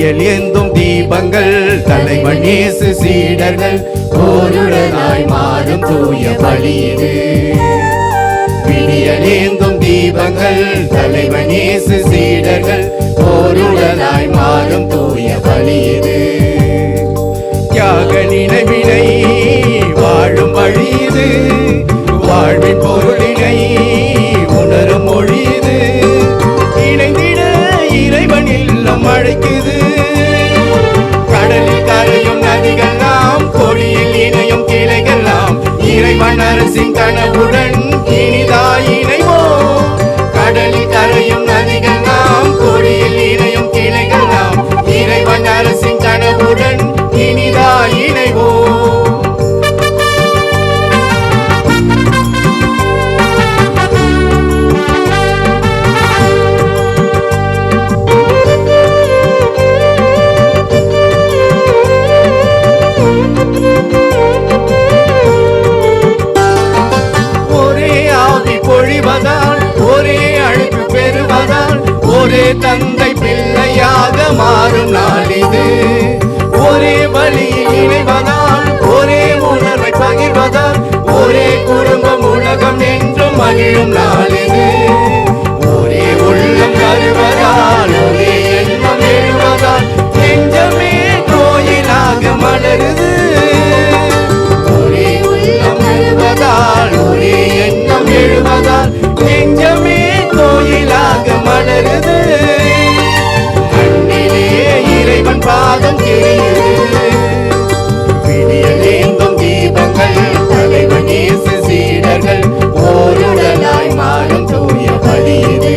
விடியல் ஏந்தும் தீபங்கள் தலைவன் இயேசு சீடர்கள் ஓருடனாய் மாறும் தூய பலி இது. விடியல் ஏந்தும் தீபங்கள் தலைவன் இயேசு சீடர்கள் ஓருடனாய் மாறும் தூய பலி இது. தியாக நினைவினை வாழும் வழி இது. வாழ்வின் பொருளினை உணரும் மொழி இது. இணைந்திட இறைவன் இல்லம் அழைக்குது. கடலில் கரையும் நதிகள் நாம், கொடியில் இணையும் கிளைகள் நாம். இறைவன் அரசின் கனவுடன் இனிதாய் இணைவோம். கடலில் கரையும் நதிகள் நாம், கொடியில் இணையும் கிளைகள் நாம். இறைவன் அரசின் கனவுடன் இனிதாய் இணைவோம். ஒரே அழைப்பு பெறுவதால் ஒரே தந்தை பிள்ளையாக மாறும் நாள் இது. ஒரே வழியில் இணைவதால் ஒரே உணர்வை பகிர்வதால் ஒரே குடும்பம் உலகம் என்றும் மகிழும் நாள் இது. ஒரே உள்ளம் கருவதால் ஒரே எண்ணம் எழுவதால் நெஞ்சமே கோயிலாக மலருது. ஒரே உள்ளம் எழுவதால் ஒரே எண்ணம் எழுவதால் நெஞ்சமே கோயிலாக மலருது. மண்ணிலே இறைவன் பாதம் தெரியுது. விடியல் ஏந்தும் தீபங்கள் தலைவன் இயேசு சீடர்கள் ஓருடனாய் மாறும் தூய பலி இது.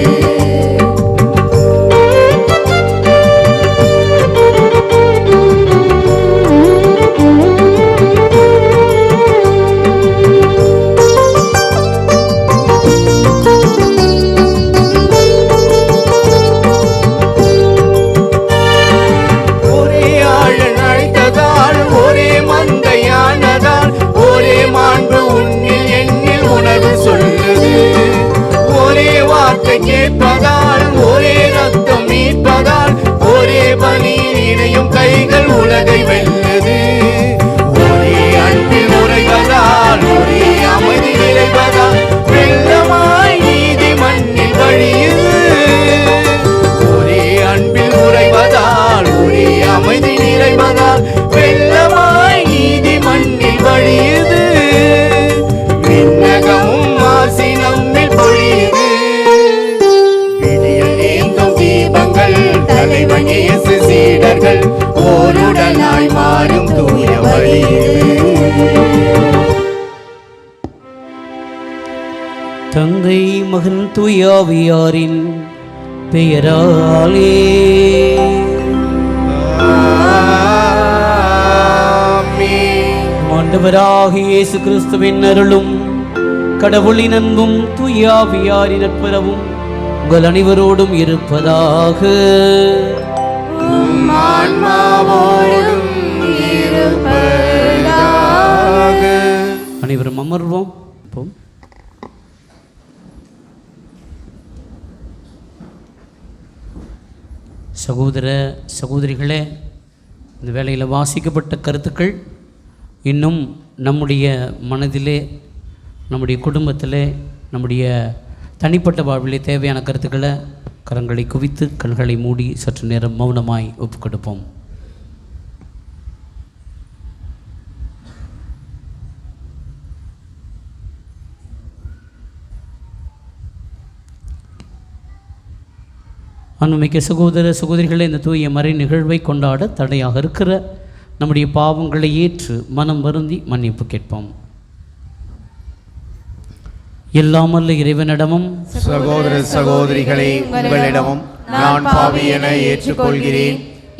கேட்பதால் ஒரே ரத்தம் மீட்பதால் ஒரே பலியில் இணையும் கைகள் உலகை வெல்லுது. ஒரே அன்பில் உறைவதால் ஒரே அமைதி நிறைவதால் வெள்ளமாய் நீதி மண்ணில் வழியுது. ஒரே அன்பில் உறைவதால் ஒரே அமைதி நிறைவதால் வெள்ளமாய் நீதி மண்ணில் வழியுது. விண்ணகமும் ஆசி நம்மில் பொழியுது. தலைவன் இயேசு சீடர்கள் ஓருடனாய் மாறும் தூய வழி. தந்தை மகன் தூய ஆவியாரின் பெயராலே ஆண்டவராகிய இயேசு கிறிஸ்துவின் அருளும் கடவுளின் அன்பும் தூய ஆவியாரின் நட்புறவும் உங்கள் அனைவரோடும் இருப்பதாக. அனைவரும் அமர்வோம். சகோதர சகோதரிகளே, இந்த வேளையில் வாசிக்கப்பட்ட கருத்துக்கள் இன்னும் நம்முடைய மனதிலே, நம்முடைய குடும்பத்திலே, நம்முடைய தனிப்பட்ட வாழ்விலே தேவையான கருத்துக்களை கரங்களை குவித்து கண்களை மூடி சற்று நேரம் மௌனமாய் ஒப்புக் கொடுப்போம். அன்புமிக்க சகோதர சகோதரிகளை, இந்த தூய மறை நிகழ்வை கொண்டாட தடையாக இருக்கிற நம்முடைய பாவங்களை ஏற்று மனம் வருந்தி மன்னிப்பு கேட்போம். எல்லாமல்ல இறைவனிடமும் சகோதர சகோதரிகளே உங்களிடமும் நான் பாவி என ஏற்றுக்கொள்கிறேன்.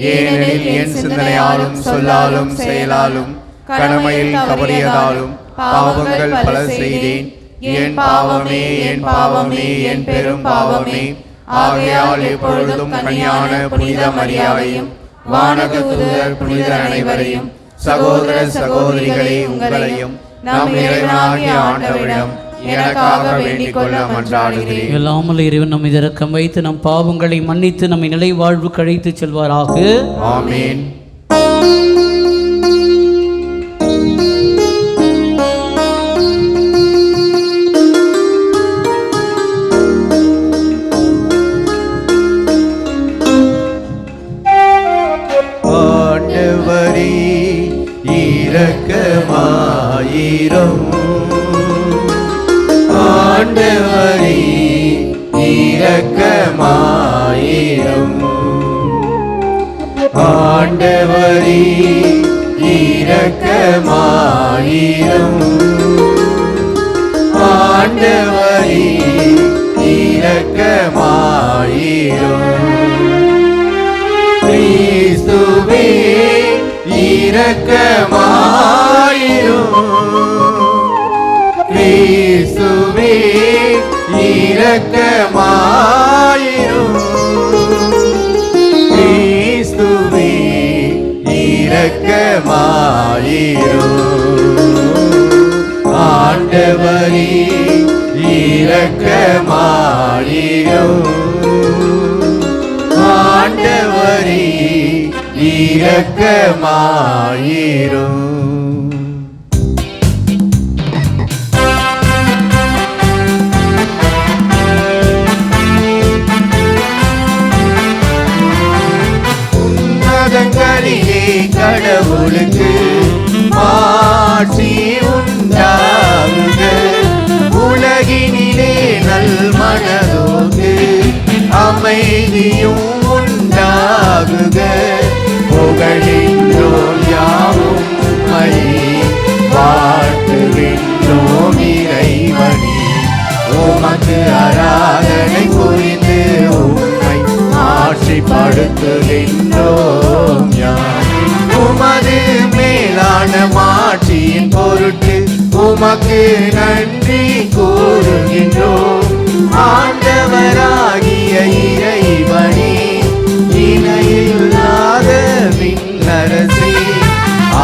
ஏனெனில் என் சிந்தனையாலும் சொல்லாலும் செயலாலும் கடமையில் தவறியதாலும் பாவங்கள் பல செய்தேன். என் பாவமே என் பாவமே என் பெரும் பாவமே. ஆகையால் எப்பொழுதும் கன்னியான புனித மரியாதையும் வானக தூதர் புனிதர் அனைவரையும் சகோதர சகோதரிகளே உங்களையும் நம் இறைவனாகிய ஆண்டவரிடம் எனக்காக வேண்டிக் கொள்ள மன்றாடுகிறேன். எல்லாமல் இறைவன் நம்மை இரக்கம் வைத்து நம் பாவங்களை மன்னித்து நம்மை நிலை வாழ்வு கழைத்து செல்வாராக. ஆமென். ஆண்டவரே இரக்கமாயிரும். ஆண்டவரே இரக்கமாயிரும். ஆண்டவரே இரக்கமாயிரும். ஆண்டவரே இரக்கமாயிரும். கிறிஸ்துவே இரக்கமாயிரும். கிறிஸ்துவே இரக்கமாயிரும். கிறிஸ்துவே இரக்கமாயிரும். ஆண்டவரே இரக்கமாயிரும். ஆண்டவரே இரக்கமாயிரும். உன்னதங்களிலே கடவுளுக்கு ஆட்சி உண்டாகுக. உலகினிலே நல்மனதோடு அமைதியும் உண்டாகுக. புகழின்றோம் யாவும் உம்மையே, வாழ்த்துகின்றோம் இறைவனே. உமக்கு ஆராதனை புரிந்து உம்மை ஆட்சிப்படுத்துகின்றோம் யாம். உமது மேலான மாட்சியின் பொருட்டு உமக்கு நன்றி கூறுகின்றோம். ஆண்டவராகிய இறைவனே, இணையில்லாத விண்ணரசே,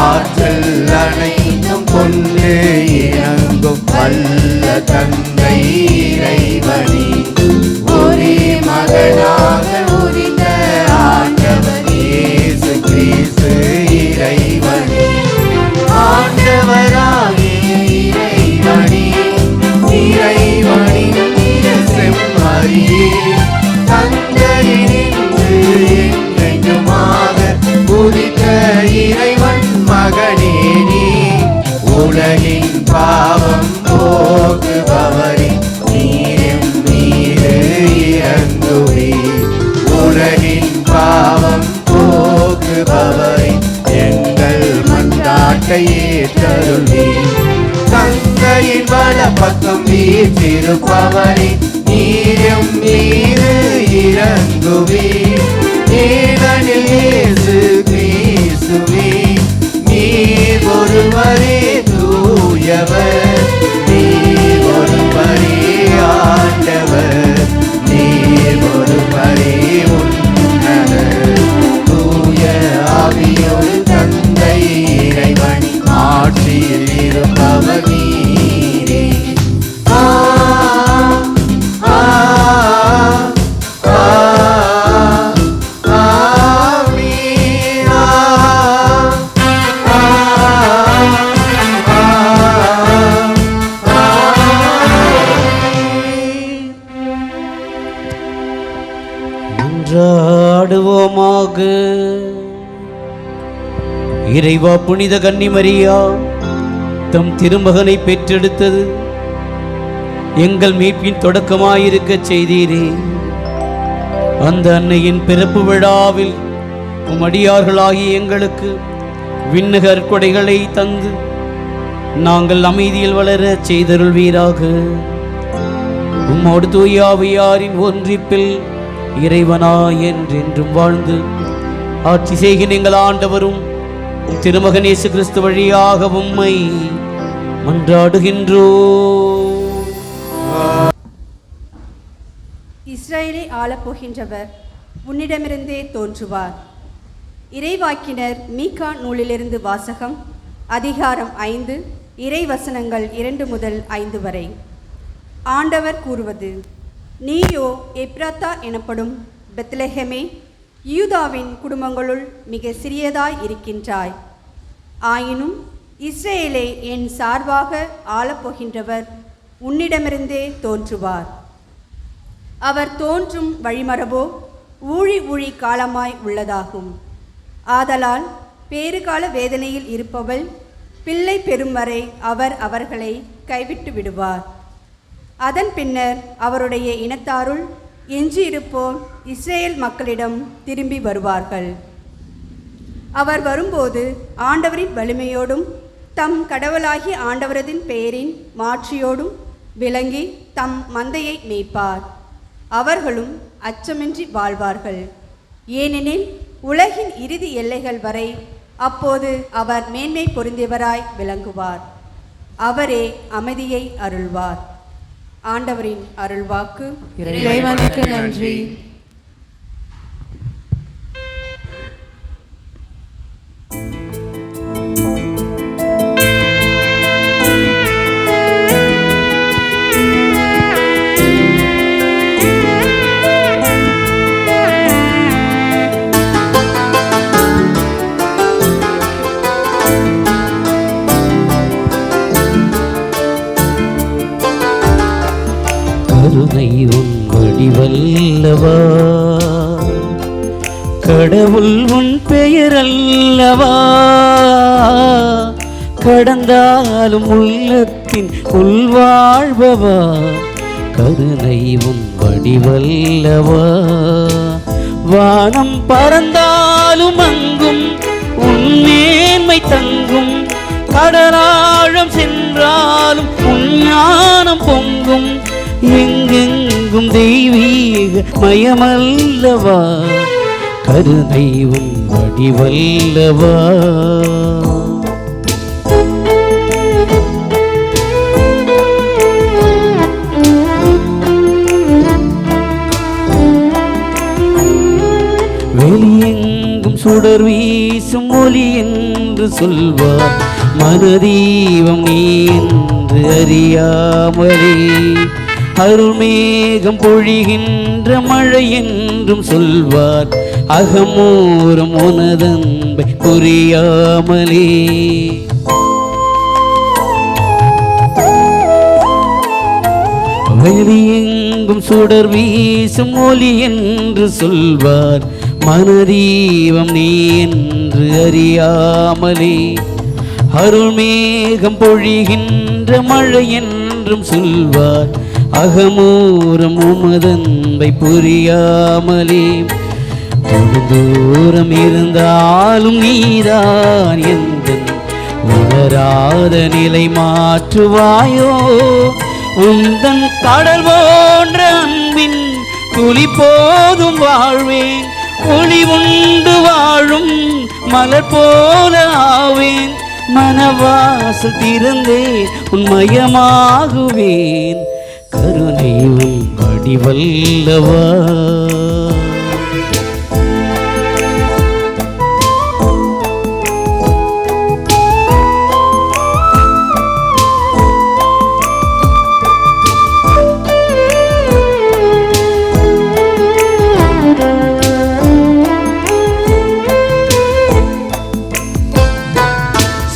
ஆற்றல் அனைத்தும் கொண்டு இறங்கும் வல்ல தந்தை இறைவனே, ஒரே மகனாக உதித்த ஆண்டவர் இயேசு கிறிஸ்து இறைவனே. ஆண்டவராகிய இறைவனே, இறைவனின் செம்மறியே, தந்தையினின்று என்றென்றுமாக உதித்த இறைவன் மகனே நீ. உலகின் பாவம் போக்குபவரே, நீரும் மீது இறங்குவே. உலகின் பாவம் போக்குபவரே, எங்கள் மன்றாட்டை ஏற்றருள்வே. தந்தையின் வலப்பக்கம் வீற்றிருப்பவரே, நீரும் மீது இறங்குவே. ஏனெனில் இயேசு கிறிஸ்துவே, நீர் ஒருவரே தூயவர். நீர் ஒருவரே ஆண்டவர். நீர் ஒருவரே உன்னதர். தூய ஆவியோடு தந்தை இறைவன் ஆட்சியில் இருப்பவர் நீரே. மன்றாடுவோமாக. இறைவா, புனித கன்னிமரியா தம் திருமகனை பெற்றெடுத்தது எங்கள் மீட்பின் தொடக்கமாயிருக்கச் செய்தீரே. அந்த அன்னையின் பிறப்பு விழாவில் உமடியார்களாகிய எங்களுக்கு விண்ணகர் கொடைகளை தந்து நாங்கள் அமைதியில் வளரச் செய்தருள்வீராக. உம்மோடு தூய ஆவியாரின் ஒன்றிப்பில் இறைவனா என்றென்றும் வாழ்ந்து ஆட்சி செய்கிற எங்கள் ஆண்டவரும் திருமகன் இயேசு கிறிஸ்து வழியாக உம்மை மன்றாடுகின்றோம். இஸ்ரவேலை ஆளப்போகின்றவர் உன்னிடமிருந்தே தோன்றுவார். இறைவாக்கினர் மீகா நூலிலிருந்து வாசகம். அதிகாரம் 5, இறைவசனங்கள் 2 முதல் 5 வரை. ஆண்டவர் கூறுவது: நீயோ எப்ராத்தா எனப்படும் பெத்லெஹேமே, யூதாவின் குடும்பங்களுள் மிக சிறியதாய் இருக்கின்றாய். ஆயினும் இஸ்ரேலை என் சார்பாக ஆளப்போகின்றவர் உன்னிடமிருந்தே தோன்றுவார். அவர் தோன்றும் வழிமரபோ ஊழி காலமாய் உள்ளதாகும். ஆதலால் பேறுகால வேதனையில் இருப்பவள் பிள்ளை பெறும் வரை அவர் அவர்களை கைவிட்டு விடுவார். அதன் பின்னர் அவருடைய இனத்தாருள் எஞ்சியிருப்போர் இஸ்ரேல் மக்களிடம் திரும்பி வருவார்கள். அவர் வரும்போது ஆண்டவரின் வலிமையோடும் தம் கடவுளாகிய ஆண்டவரதின் பெயரின் மாட்சியோடும் விளங்கி தம் மந்தையை மேய்ப்பார். அவர்களும் அச்சமின்றி வாழ்வார்கள். ஏனெனில் உலகின் இறுதி எல்லைகள் வரை அப்போது அவர் மேன்மை பொருந்தியவராய் விளங்குவார். அவரே அமைதியை அருள்வார். ஆண்டவரின் அருள்வாக்கு. இறைவனுக்கு நன்றி. கருணை உன் வடிவல்லவா, கடவுள் உன் பெயரல்லவா, கடந்தாலும் உள்ளத்தின் உள்வாழ்பவா, கருணை உன் வடிவல்லவா. வானம் பறந்தாலும் அங்கும் உன் மேன்மை தங்கும், கடலாழம் சென்றாலும் உன் ஞானம் பொங்கும், எங்கெங்கும் தெய்வீக மயமல்லவா, கருணை உன் வடிவல்லவா. வெளியெங்கும் சுடர் வீசும் ஒளி என்று சொல்வார், மனதீபம் நீ என்று அறியாமலே, அருள்மேகம் பொழிகின்ற மழை என்றும் சொல்வார், அகமூரம் உனதன்பை புரியாமலே. வெளியெங்கும் சுடர் வீசும் ஒளி என்று சொல்வார், மனதீபம் நீ என்று அறியாமலே, அருள்மேகம் பொழிகின்ற மழை என்றும் சொல்வார், அகமூரம் உமதன்பை புரியாமலே. தூரம் இருந்தாலும் நீதான் எந்தன் உணராத நிலை மாற்றுவாயோ, உந்தன் கடல் போன்ற அன்பின் துளி போதும் வாழ்வேன், ஒளி உண்டு வாழும் மலர் போல ஆவேன், மனவாசல் திறந்தே உன்மயமாகுவேன், கருணை உன் வடிவல்லவா.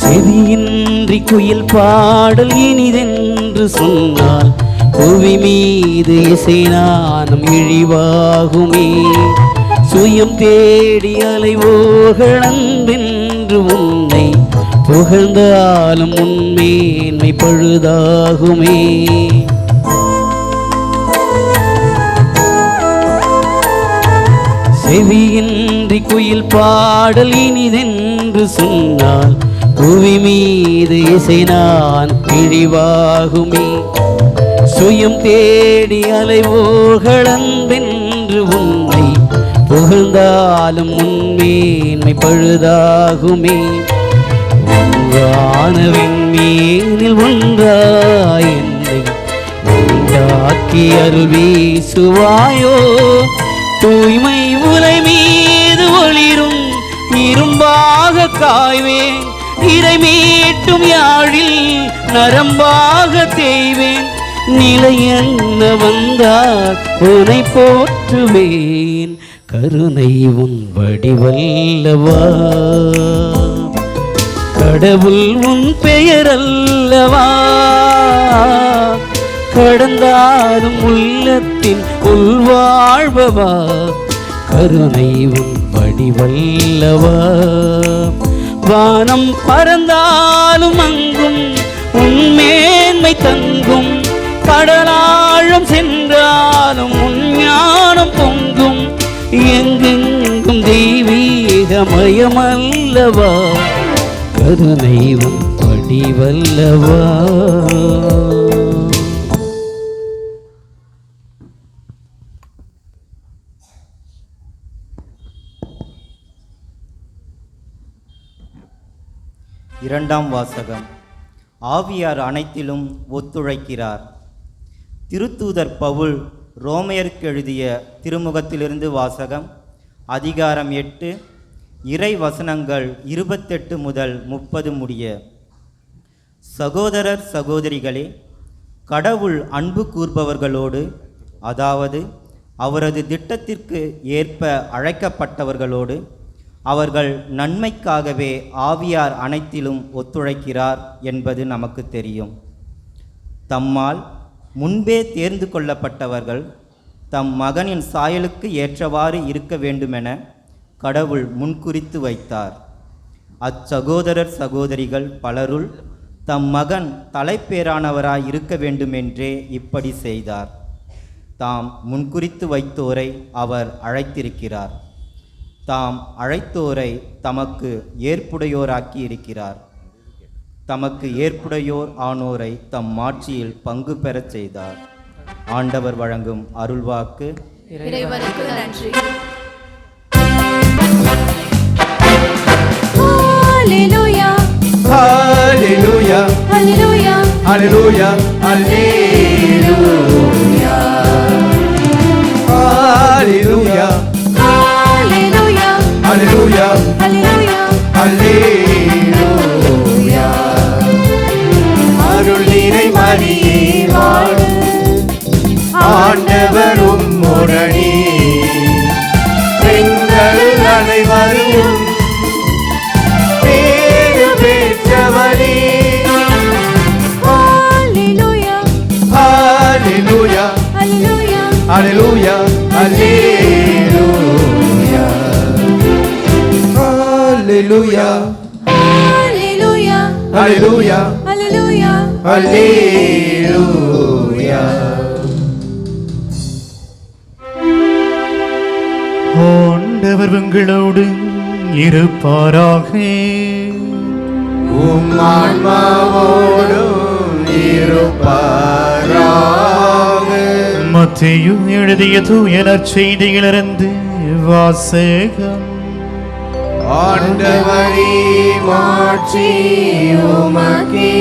செவியின்றி குயில் பாடல் இனிதென்று சொன்னால், புவி மீது இசைநானம் இழிவாகுமே, சுயம் தேடி அலைவோர்கள் அன்பென்று உன்னை புகழ்ந்தாலும் உன்மேன்மை பழுதாகுமே. செவியின்றி குயில் பாடல் இனிதென்று சொன்னால், புவி மீது இசைநான் இழிவாகுமே, சுயம் தேடி அலைவோர்கள் அன்பென்று உன்னை புகழ்ந்தாலும் உன்மேன்மை பழுதாகுமே. வானவின் மீனில் ஒன்றாய் என்னை உண்டாக்கி அருள் வீசுவாயோ, தூய்மை உலை மீது ஒளிரும் இரும்பாக காய்வேன், இறை மீட்டும் யாழில் நரம்பாக தேய்வேன், நிலை என்ன வந்தால் உனை போற்றுவேன், கருணை உன் வடிவல்லவா, கடவுள் உன் பெயரல்லவா, கடந்தாலும் உள்ளத்தின் உள்வாழ்வவா, கருணை உன் வடிவல்லவா, வானம் பறந்தாலும் அங்கும் உன் மேன்மை தங்கும், கடலாழம் சென்றாலும் உன் ஞானம் பொங்கும், எங்கெங்கும் தெய்வீகமயமல்லவா, கருணை உன் வடிவல்லவா. இரண்டாம் வாசகம். ஆவியார் அனைத்திலும் ஒத்துழைக்கிறார். திருத்தூதர் பவுல் ரோமையருக்கு எழுதிய திருமுகத்திலிருந்து வாசகம். அதிகாரம் 8, இறை வசனங்கள் 28 முதல் 30 முடிய. சகோதரர் சகோதரிகளே, கடவுள் அன்பு கூர்பவர்களோடு, அதாவது அவரது திட்டத்திற்கு ஏற்ப அழைக்கப்பட்டவர்களோடு, அவர்கள் நன்மைக்காகவே ஆவியார் அனைத்திலும் ஒத்துழைக்கிறார் என்பது நமக்கு தெரியும். தம்மால் முன்பே தேர்ந்து கொள்ளப்பட்டவர்கள் தம் மகனின் சாயலுக்கு ஏற்றவாறு இருக்க வேண்டுமென கடவுள் முன்குறித்து வைத்தார். அச்சகோதரர் சகோதரிகள் பலருள் தம் மகன் தலைப்பேரானவராய் இருக்க வேண்டுமென்றே இப்படி செய்தார். தாம் முன்குறித்து வைத்தோரை அவர் அழைத்திருக்கிறார். தாம் அழைத்தோரை தமக்கு ஏற்புடையோராக்கி இருக்கிறார். தமக்கு ஏற்புடையோர் ஆனோரை தம் மாட்சியில் பங்கு பெறச் செய்தார். ஆண்டவர் வழங்கும் அருள்வாக்கு. இறைவனுக்கு நன்றி. ஹல்லேலூயா ஹல்லேலூயா ஹல்லேலூயா ஹல்லேலூயா ஹல்லேலூயா ஹல்லேலூயா ஹல்லேலூயா ஹல்லேலூயா ஹல்லேலூயா. அருள் நிறை மரியே வாழ்க, ஆண்டவர் உம்முடனே, பெண்கள் அனைவரும் பேறு பெற்றவரே. ஹல்லேலூயா ஹல்லேலூயா ஹல்லேலூயா ஹல்லேலூயா ஹல்லேலூயா ஹல்லேலூயா ஹல்லேலூயா ஹல்லேலூயா ஹல்லேலூயா. ஹல்லேலூயா. ஆண்டவர் உங்களோடு இருப்பாராக. உம் ஆன்மாவோடும் இருப்பாராக. மத்தேயு எழுதிய தூய நற்செய்தியிலிருந்து வாசகம். ஆண்டவரே மாட்சி உமக்கே.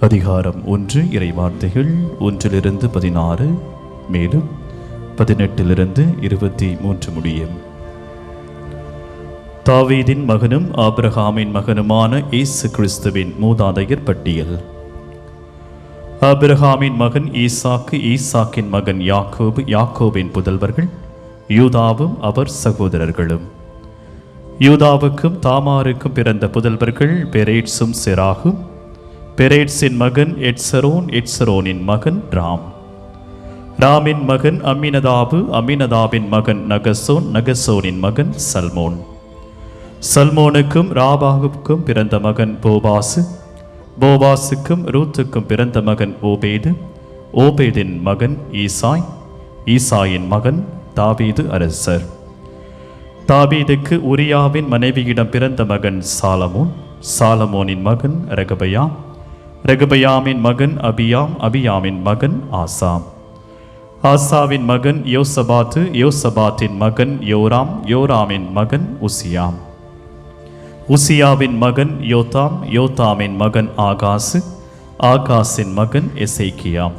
அதிகாரம் 1. இறைவார்த்தைகள் 1-16, மேலும் 18-23 முடியும். தாவீதின் மகனும் ஆபிரகாமின் மகனுமான இயேசு கிறிஸ்துவின் மூதாதையர் பட்டியல். ஆபிரகாமின் மகன் ஈசாக்கு, ஈசாக்கின் மகன் யாக்கோபு, யாக்கோபின் புதல்வர்கள் யூதாவும் அவர் சகோதரர்களும். யூதாவுக்கும் தாமாருக்கும் பிறந்த புதல்வர்கள் பெரேட்ஸும் செராகும். பெரேட்ஸின் மகன் எட்சரோன், எட்சரோனின் மகன் ராம். ராமின் மகன் அம்மினதாபு, அம்மினதாபின் மகன் நகசோன், நகசோனின் மகன் சல்மோன். சல்மோனுக்கும் ராபாகுக்கும் பிறந்த மகன் போபாசு, போபாசுக்கும் ரூத்துக்கும் பிறந்த மகன் ஓபேது, ஓபேதின் மகன் ஈசாய், ஈசாயின் மகன் தாவீது அரசர். தாவீதுக்கு உரியாவின் மனைவியிடம் பிறந்த மகன் சாலமோன், சாலமோனின் மகன் ரெகபயாம், ரெகபயாமின் மகன் அபியாம், அபியாமின் மகன் ஆசாம், ஆசாவின் மகன் யோசபாத்து, யோசபாத்தின் மகன் யோராம், யோராமின் மகன் உசியாம், உசியாவின் மகன் யோதாம், யோதாமின் மகன் ஆகாசு, ஆகாசின் மகன் எசேக்கியாம்,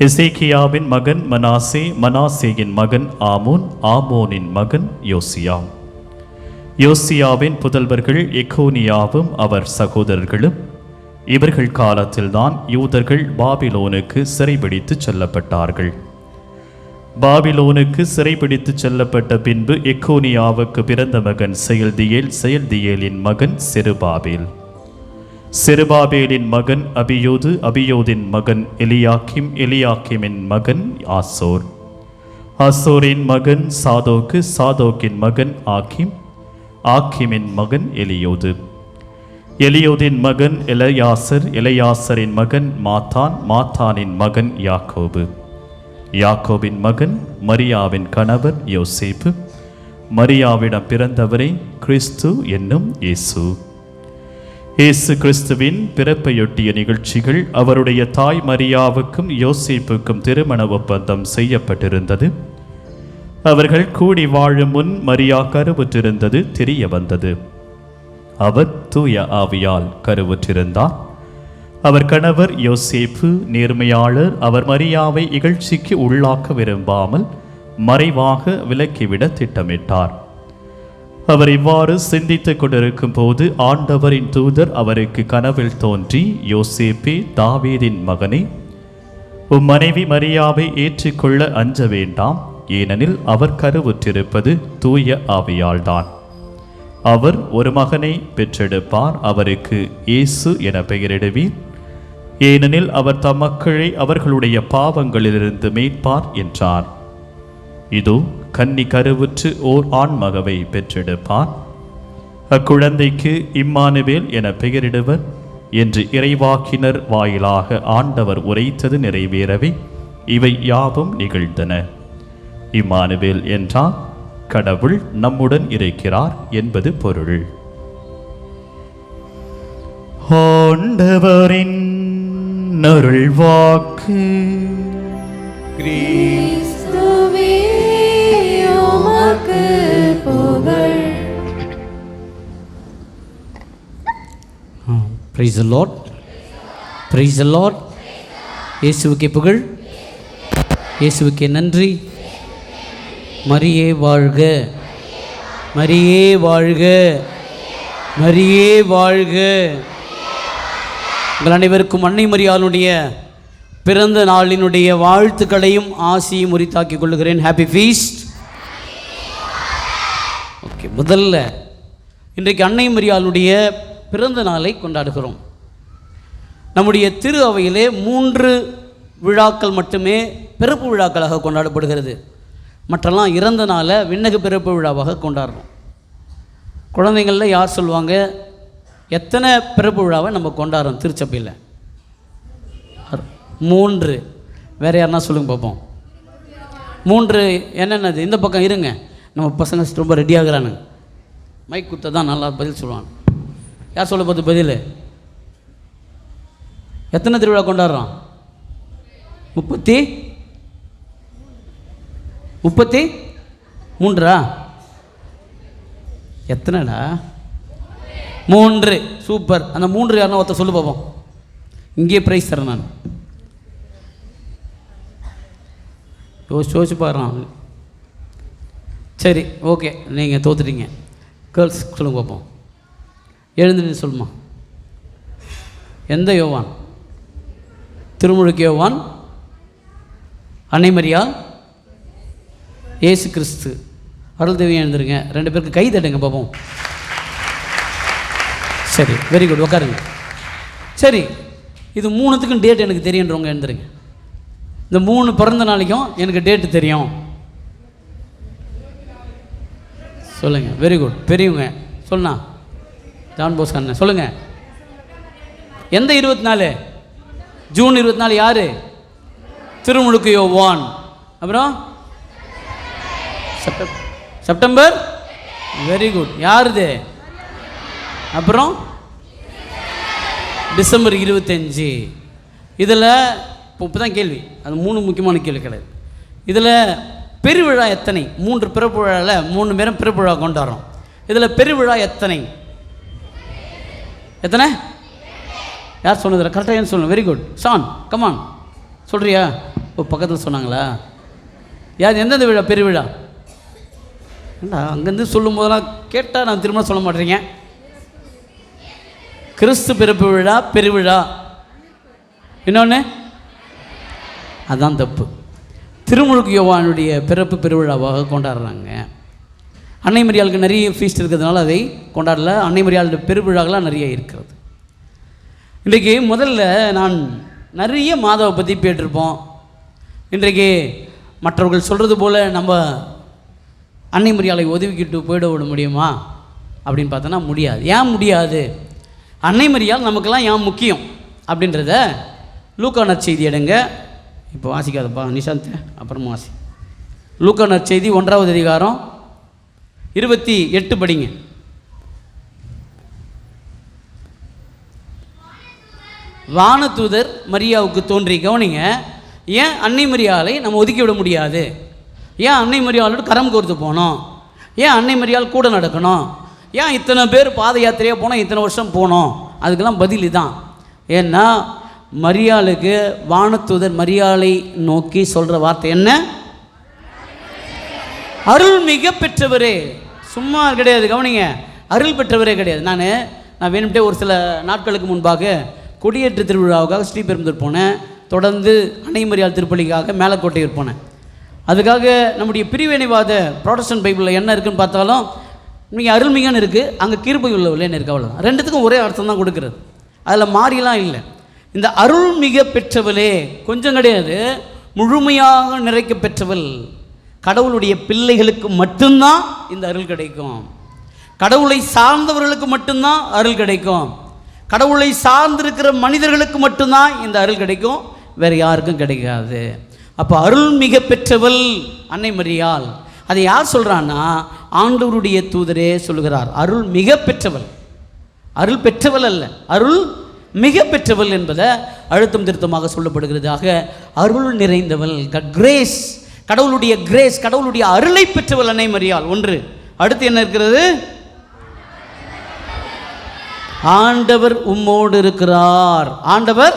எசேக்கியாவின் மகன் மனாசே, மனாசேயின் மகன் ஆமோன், ஆமோனின் மகன் யோசியா. யோசியாவின் புதல்வர்கள் எக்கோனியாவும் அவர் சகோதரர்களும். இவர்கள் காலத்தில்தான் யூதர்கள் பாபிலோனுக்கு சிறைபிடித்து செல்லப்பட்டார்கள். பாபிலோனுக்கு சிறைபிடித்து செல்லப்பட்ட பின்பு எக்கோனியாவுக்கு பிறந்த மகன் செயல்தியேல், செயல்தியேலின் மகன் செருபாபேல், செருபாபேலின் மகன் அபியோது, அபியோதின் மகன் எலியாக்கிம், எலியாக்கிமின் மகன் ஆசோர், ஆசோரின் மகன் சாதோக்கு, சாதோக்கின் மகன் ஆக்கிம், ஆக்கிமின் மகன் எலியோது, எலியோதின் மகன் எலையாசர், எலையாசரின் மகன் மாத்தான், மாத்தானின் மகன் யாக்கோபு, யாக்கோபின் மகன் மரியாவின் கணவர் யோசேப்பு, மரியாவிடம் பிறந்தவரே கிறிஸ்து என்னும் இயேசு. இயேசு கிறிஸ்துவின் பிறப்பையொட்டிய நிகழ்ச்சிகள். அவருடைய தாய் மரியாவுக்கும் யோசேப்புக்கும் திருமண ஒப்பந்தம் செய்யப்பட்டிருந்தது. அவர்கள் கூடி வாழும் முன் மரியா கருவுற்றிருந்தது தெரிய வந்தது. அவர் தூய ஆவியால் கருவுற்றிருந்தார். அவர் கணவர் யோசேப்பு நேர்மையாளர். அவர் மரியாவை இகழ்ச்சிக்கு உள்ளாக்க விரும்பாமல் மறைவாக விலக்கிவிட திட்டமிட்டார். அவர் இவ்வாறு சிந்தித்துக் கொண்டிருக்கும் போது ஆண்டவரின் தூதர் அவருக்கு கனவில் தோன்றி, யோசேப்பே, தாவீதின் மகனே, உம் மனைவி மரியாவை ஏற்றுக்கொள்ள அஞ்ச வேண்டாம், ஏனெனில் அவர் கருவுற்றிருப்பது தூய ஆவியால்தான். அவர் ஒரு மகனை பெற்றெடுப்பார், அவருக்கு இயேசு என பெயரிடுவீர், ஏனெனில் அவர் தம் மக்களை அவர்களுடைய பாவங்களிலிருந்து மீட்பார் என்றார். இதோ கன்னி கருவுற்று ஓர் ஆண்மகவை பெற்றெடுப்பார், அக்குழந்தைக்கு இம்மானுவேல் என பெயரிடுவர் என்று இறைவாக்கினர் வாயிலாக ஆண்டவர் உரைத்தது நிறைவேறவே இவை யாவும் நிகழ்ந்தன. இம்மானுவேல் என்றால் கடவுள் நம்முடன் இருக்கிறார் என்பது பொருள். ஆண்டவரின் அருள் வாக்கு. கிறிஸ்துவே உமக்கு புகழ். Praise the Lord, praise the Lord. இயேசுவுக்கே புகழ், இயேசுவுக்கே நன்றி. மரியே வாழ்க, மரியே வாழ்க, மரியே வாழ்க. உங்கள் அனைவருக்கும் அன்னை மரியாளுடைய பிறந்த நாளினுடைய வாழ்த்துக்களையும் ஆசியும் உரித்தாக்கிக் கொள்கிறேன். Happy feast. ஓகே, முதல்ல இன்றைக்கு அன்னை மரியாளுடைய பிறந்த நாளை கொண்டாடுகிறோம். நம்முடைய திரு அவையிலே 3 விழாக்கள் மட்டுமே பிறப்பு விழாக்களாக கொண்டாடப்படுகிறது. மற்றெல்லாம் இறந்த நாளை விண்ணக பிறப்பு விழாவாக கொண்டாடுறோம். குழந்தைங்களில் யார் சொல்லுவாங்க எத்தனை பிறப்பு விழாவை நம்ம கொண்டாடுறோம் திருச்சபையில்? 3. வேறு யாருன்னா சொல்லுங்க பார்ப்போம். 3 என்னென்னது? இந்த பக்கம் இருங்க, நம்ம பசங்க ரொம்ப ரெடியாகிறானுங்க. மைக் குத்த தான் நல்லா பதில் சொல்லுவாங்க. யார் சொல்ல பார்த்து பதில்? எத்தனை திருவிழா கொண்டாடுறோம்? 33. எத்தனைடா? 3. சூப்பர். அந்த 3 யாருன்னா ஒருத்தர் சொல்லு பார்ப்போம். இங்கேயே ப்ரைஸ் தரேன் நான். யோசிச்சு பாடுறான். சரி, ஓகே, நீங்கள் தோத்துட்டீங்க. கேர்ள்ஸ் சொல்லுங்க பார்ப்போம். எழுந்து சொல்லுமா. எந்த யோவான்? திருமுழுக்கு யோவான், அன்னை மரியாள், இயேசு கிறிஸ்து. அருள் தேவி எழுந்துருங்க. 2 பேருக்கு கை தட்டுங்க பார்ப்போம். சரி, வெரி குட். உட்காருங்க. சரி, இது 3த்துக்கும் டேட் எனக்கு தெரியுன்றவங்க எழுந்துருங்க. இந்த 3 பிறந்த நாளைக்கும் எனக்கு டேட்டு தெரியும் சொல்லுங்கள். Very good. பெரியவங்க சொல்லுண்ணா. ஜான் போஸ் அண்ணன் சொல்லுங்கள். எந்த 24? ஜூன் 24 யார்? திருமுழுக்கு யோவான். அப்புறம் செப்டம்பர். Very good. யாருது? அப்புறம் டிசம்பர் 25. இதில் இப்போ தான் கேள்வி, அது 3 முக்கியமான கேள்வி கிடையாது. இதில் பெருவிழா எத்தனை? 3 பிறப்பு விழாவில் 3 பேரும் பிறப்பு விழா கொண்டாடுறோம். இதில் பெருவிழா எத்தனை? எத்தனை? யார் சொன்னதில்ல? கரெக்டாக ஏன் சொல்லணும். Very good. ஷான், கமான், சொல்கிறியா? பக்கத்தில் சொன்னாங்களா? யார் எந்தெந்த விழா? பெருவிழா ஏண்டா அங்கேருந்து சொல்லும் போதெல்லாம் கேட்டால் நான் திரும்ப சொல்ல மாட்டேறீங்க. கிறிஸ்து பிறப்பு விழா பெருவிழா, இன்னொன்று அதான் தப்பு. திருமுழுக்கு யோவானுடைய பிறப்பு பெருவிழாவாக கொண்டாடுறாங்க. அன்னை மரியாளுக்கு நிறைய ஃபீஸ்ட் இருக்கிறதுனால அதை கொண்டாடல. அன்னை மரியாளுடைய பெருவிழாக்கெல்லாம் நிறைய இருக்கிறது. இன்றைக்கு முதல்ல நான் நிறைய மாதாவை பற்றி கேட்டிருப்போம். இன்றைக்கு மற்றவர்கள் சொல்கிறது போல் நம்ம அன்னை மரியாளை ஒதுக்கிட்டு போயிட விட முடியுமா அப்படின்னு பார்த்தோன்னா முடியாது. ஏன் முடியாது? அன்னை மரியாள் நமக்கெல்லாம் ஏன் முக்கியம் அப்படின்றத லூக்கா நற்செய்தி எடுங்க. இப்போ வாசிக்காதப்பா நிஷாந்த், அப்புறமா வாசி. லூக்கா நற்செய்தி 1வது அதிகாரம் 28 படிங்க. வானதூதர் மரியாவுக்கு தோன்றி, கவனிங்க, ஏன் அன்னை மரியாளை நம்ம ஒதுக்கி விட முடியாது? ஏன் அன்னை மரியாளோட கரம் கோர்த்து போனோம்? ஏன் அன்னை மரியாள் கூட நடக்கணும்? ஏன் இத்தனை பேர் பாத யாத்திரையாக போனோம், இத்தனை வருஷம் போனோம்? அதுக்கெல்லாம் பதில் தான். ஏன்னா மரியாளுக்கு வானதூதர் மரியாளை நோக்கி சொல்கிற வார்த்தை என்ன? அருள் மிக பெற்றவரே. சும்மா கிடையாது, கவனிங்க, அருள் பெற்றவரே கிடையாது. நான் வேணும்ட்டே ஒரு சில நாட்களுக்கு முன்பாக கொடியேற்று திருவிழாவுக்காக ஸ்ரீபெரும்புதூர் போனேன். தொடர்ந்து அன்னை மரியாள் திருப்பலிக்காக மேலக்கோட்டையூர் போனேன். அதுக்காக நம்முடைய பிரிவினைவாத ப்ராட்டஸ்டன்ட் பைபிளில் என்ன இருக்குன்னு பார்த்தாலும் நீங்கள் அருள்மிகன்னு இருக்குது, அங்கே கிருபை உள்ளவர்களேன்னு இருக்குது. அவ்வளோதான். ரெண்டுத்துக்கும் ஒரே அர்த்தம் தான் கொடுக்குறது, அதில் மாறிலாம் இல்லை. இந்த அருள் மிக பெற்றவளே கொஞ்சம் கிடையாது, முழுமையாக நிறைக்க பெற்றவள். கடவுளுடைய பிள்ளைகளுக்கு மட்டும்தான் இந்த அருள் கிடைக்கும். கடவுளை சார்ந்தவர்களுக்கு மட்டும்தான் அருள் கிடைக்கும். கடவுளை சார்ந்திருக்கிற மனிதர்களுக்கு மட்டும்தான் இந்த அருள் கிடைக்கும், வேறு யாருக்கும் கிடைக்காது. அப்போ அருள் மிக பெற்றவள் அன்னை மரியாள். அதை யார் சொல்கிறான்னா ஆண்டவருடைய தூதரே சொல்கிறார். அருள் மிக பெற்றவள், அருள் பெற்றவள் அல்ல, அருள் மிக பெற்றவள் என்பதை அழுத்தம் திருத்தமாக சொல்லப்படுகிறது. ஆக அருள் நிறைந்தவள், கிரேஸ், கடவுளுடைய கிரேஸ், கடவுளுடைய அருளை பெற்றவள் அன்னை மரியாள். ஒன்று. அடுத்து என்ன இருக்கிறது? ஆண்டவர் உம்மோடு இருக்கிறார். ஆண்டவர்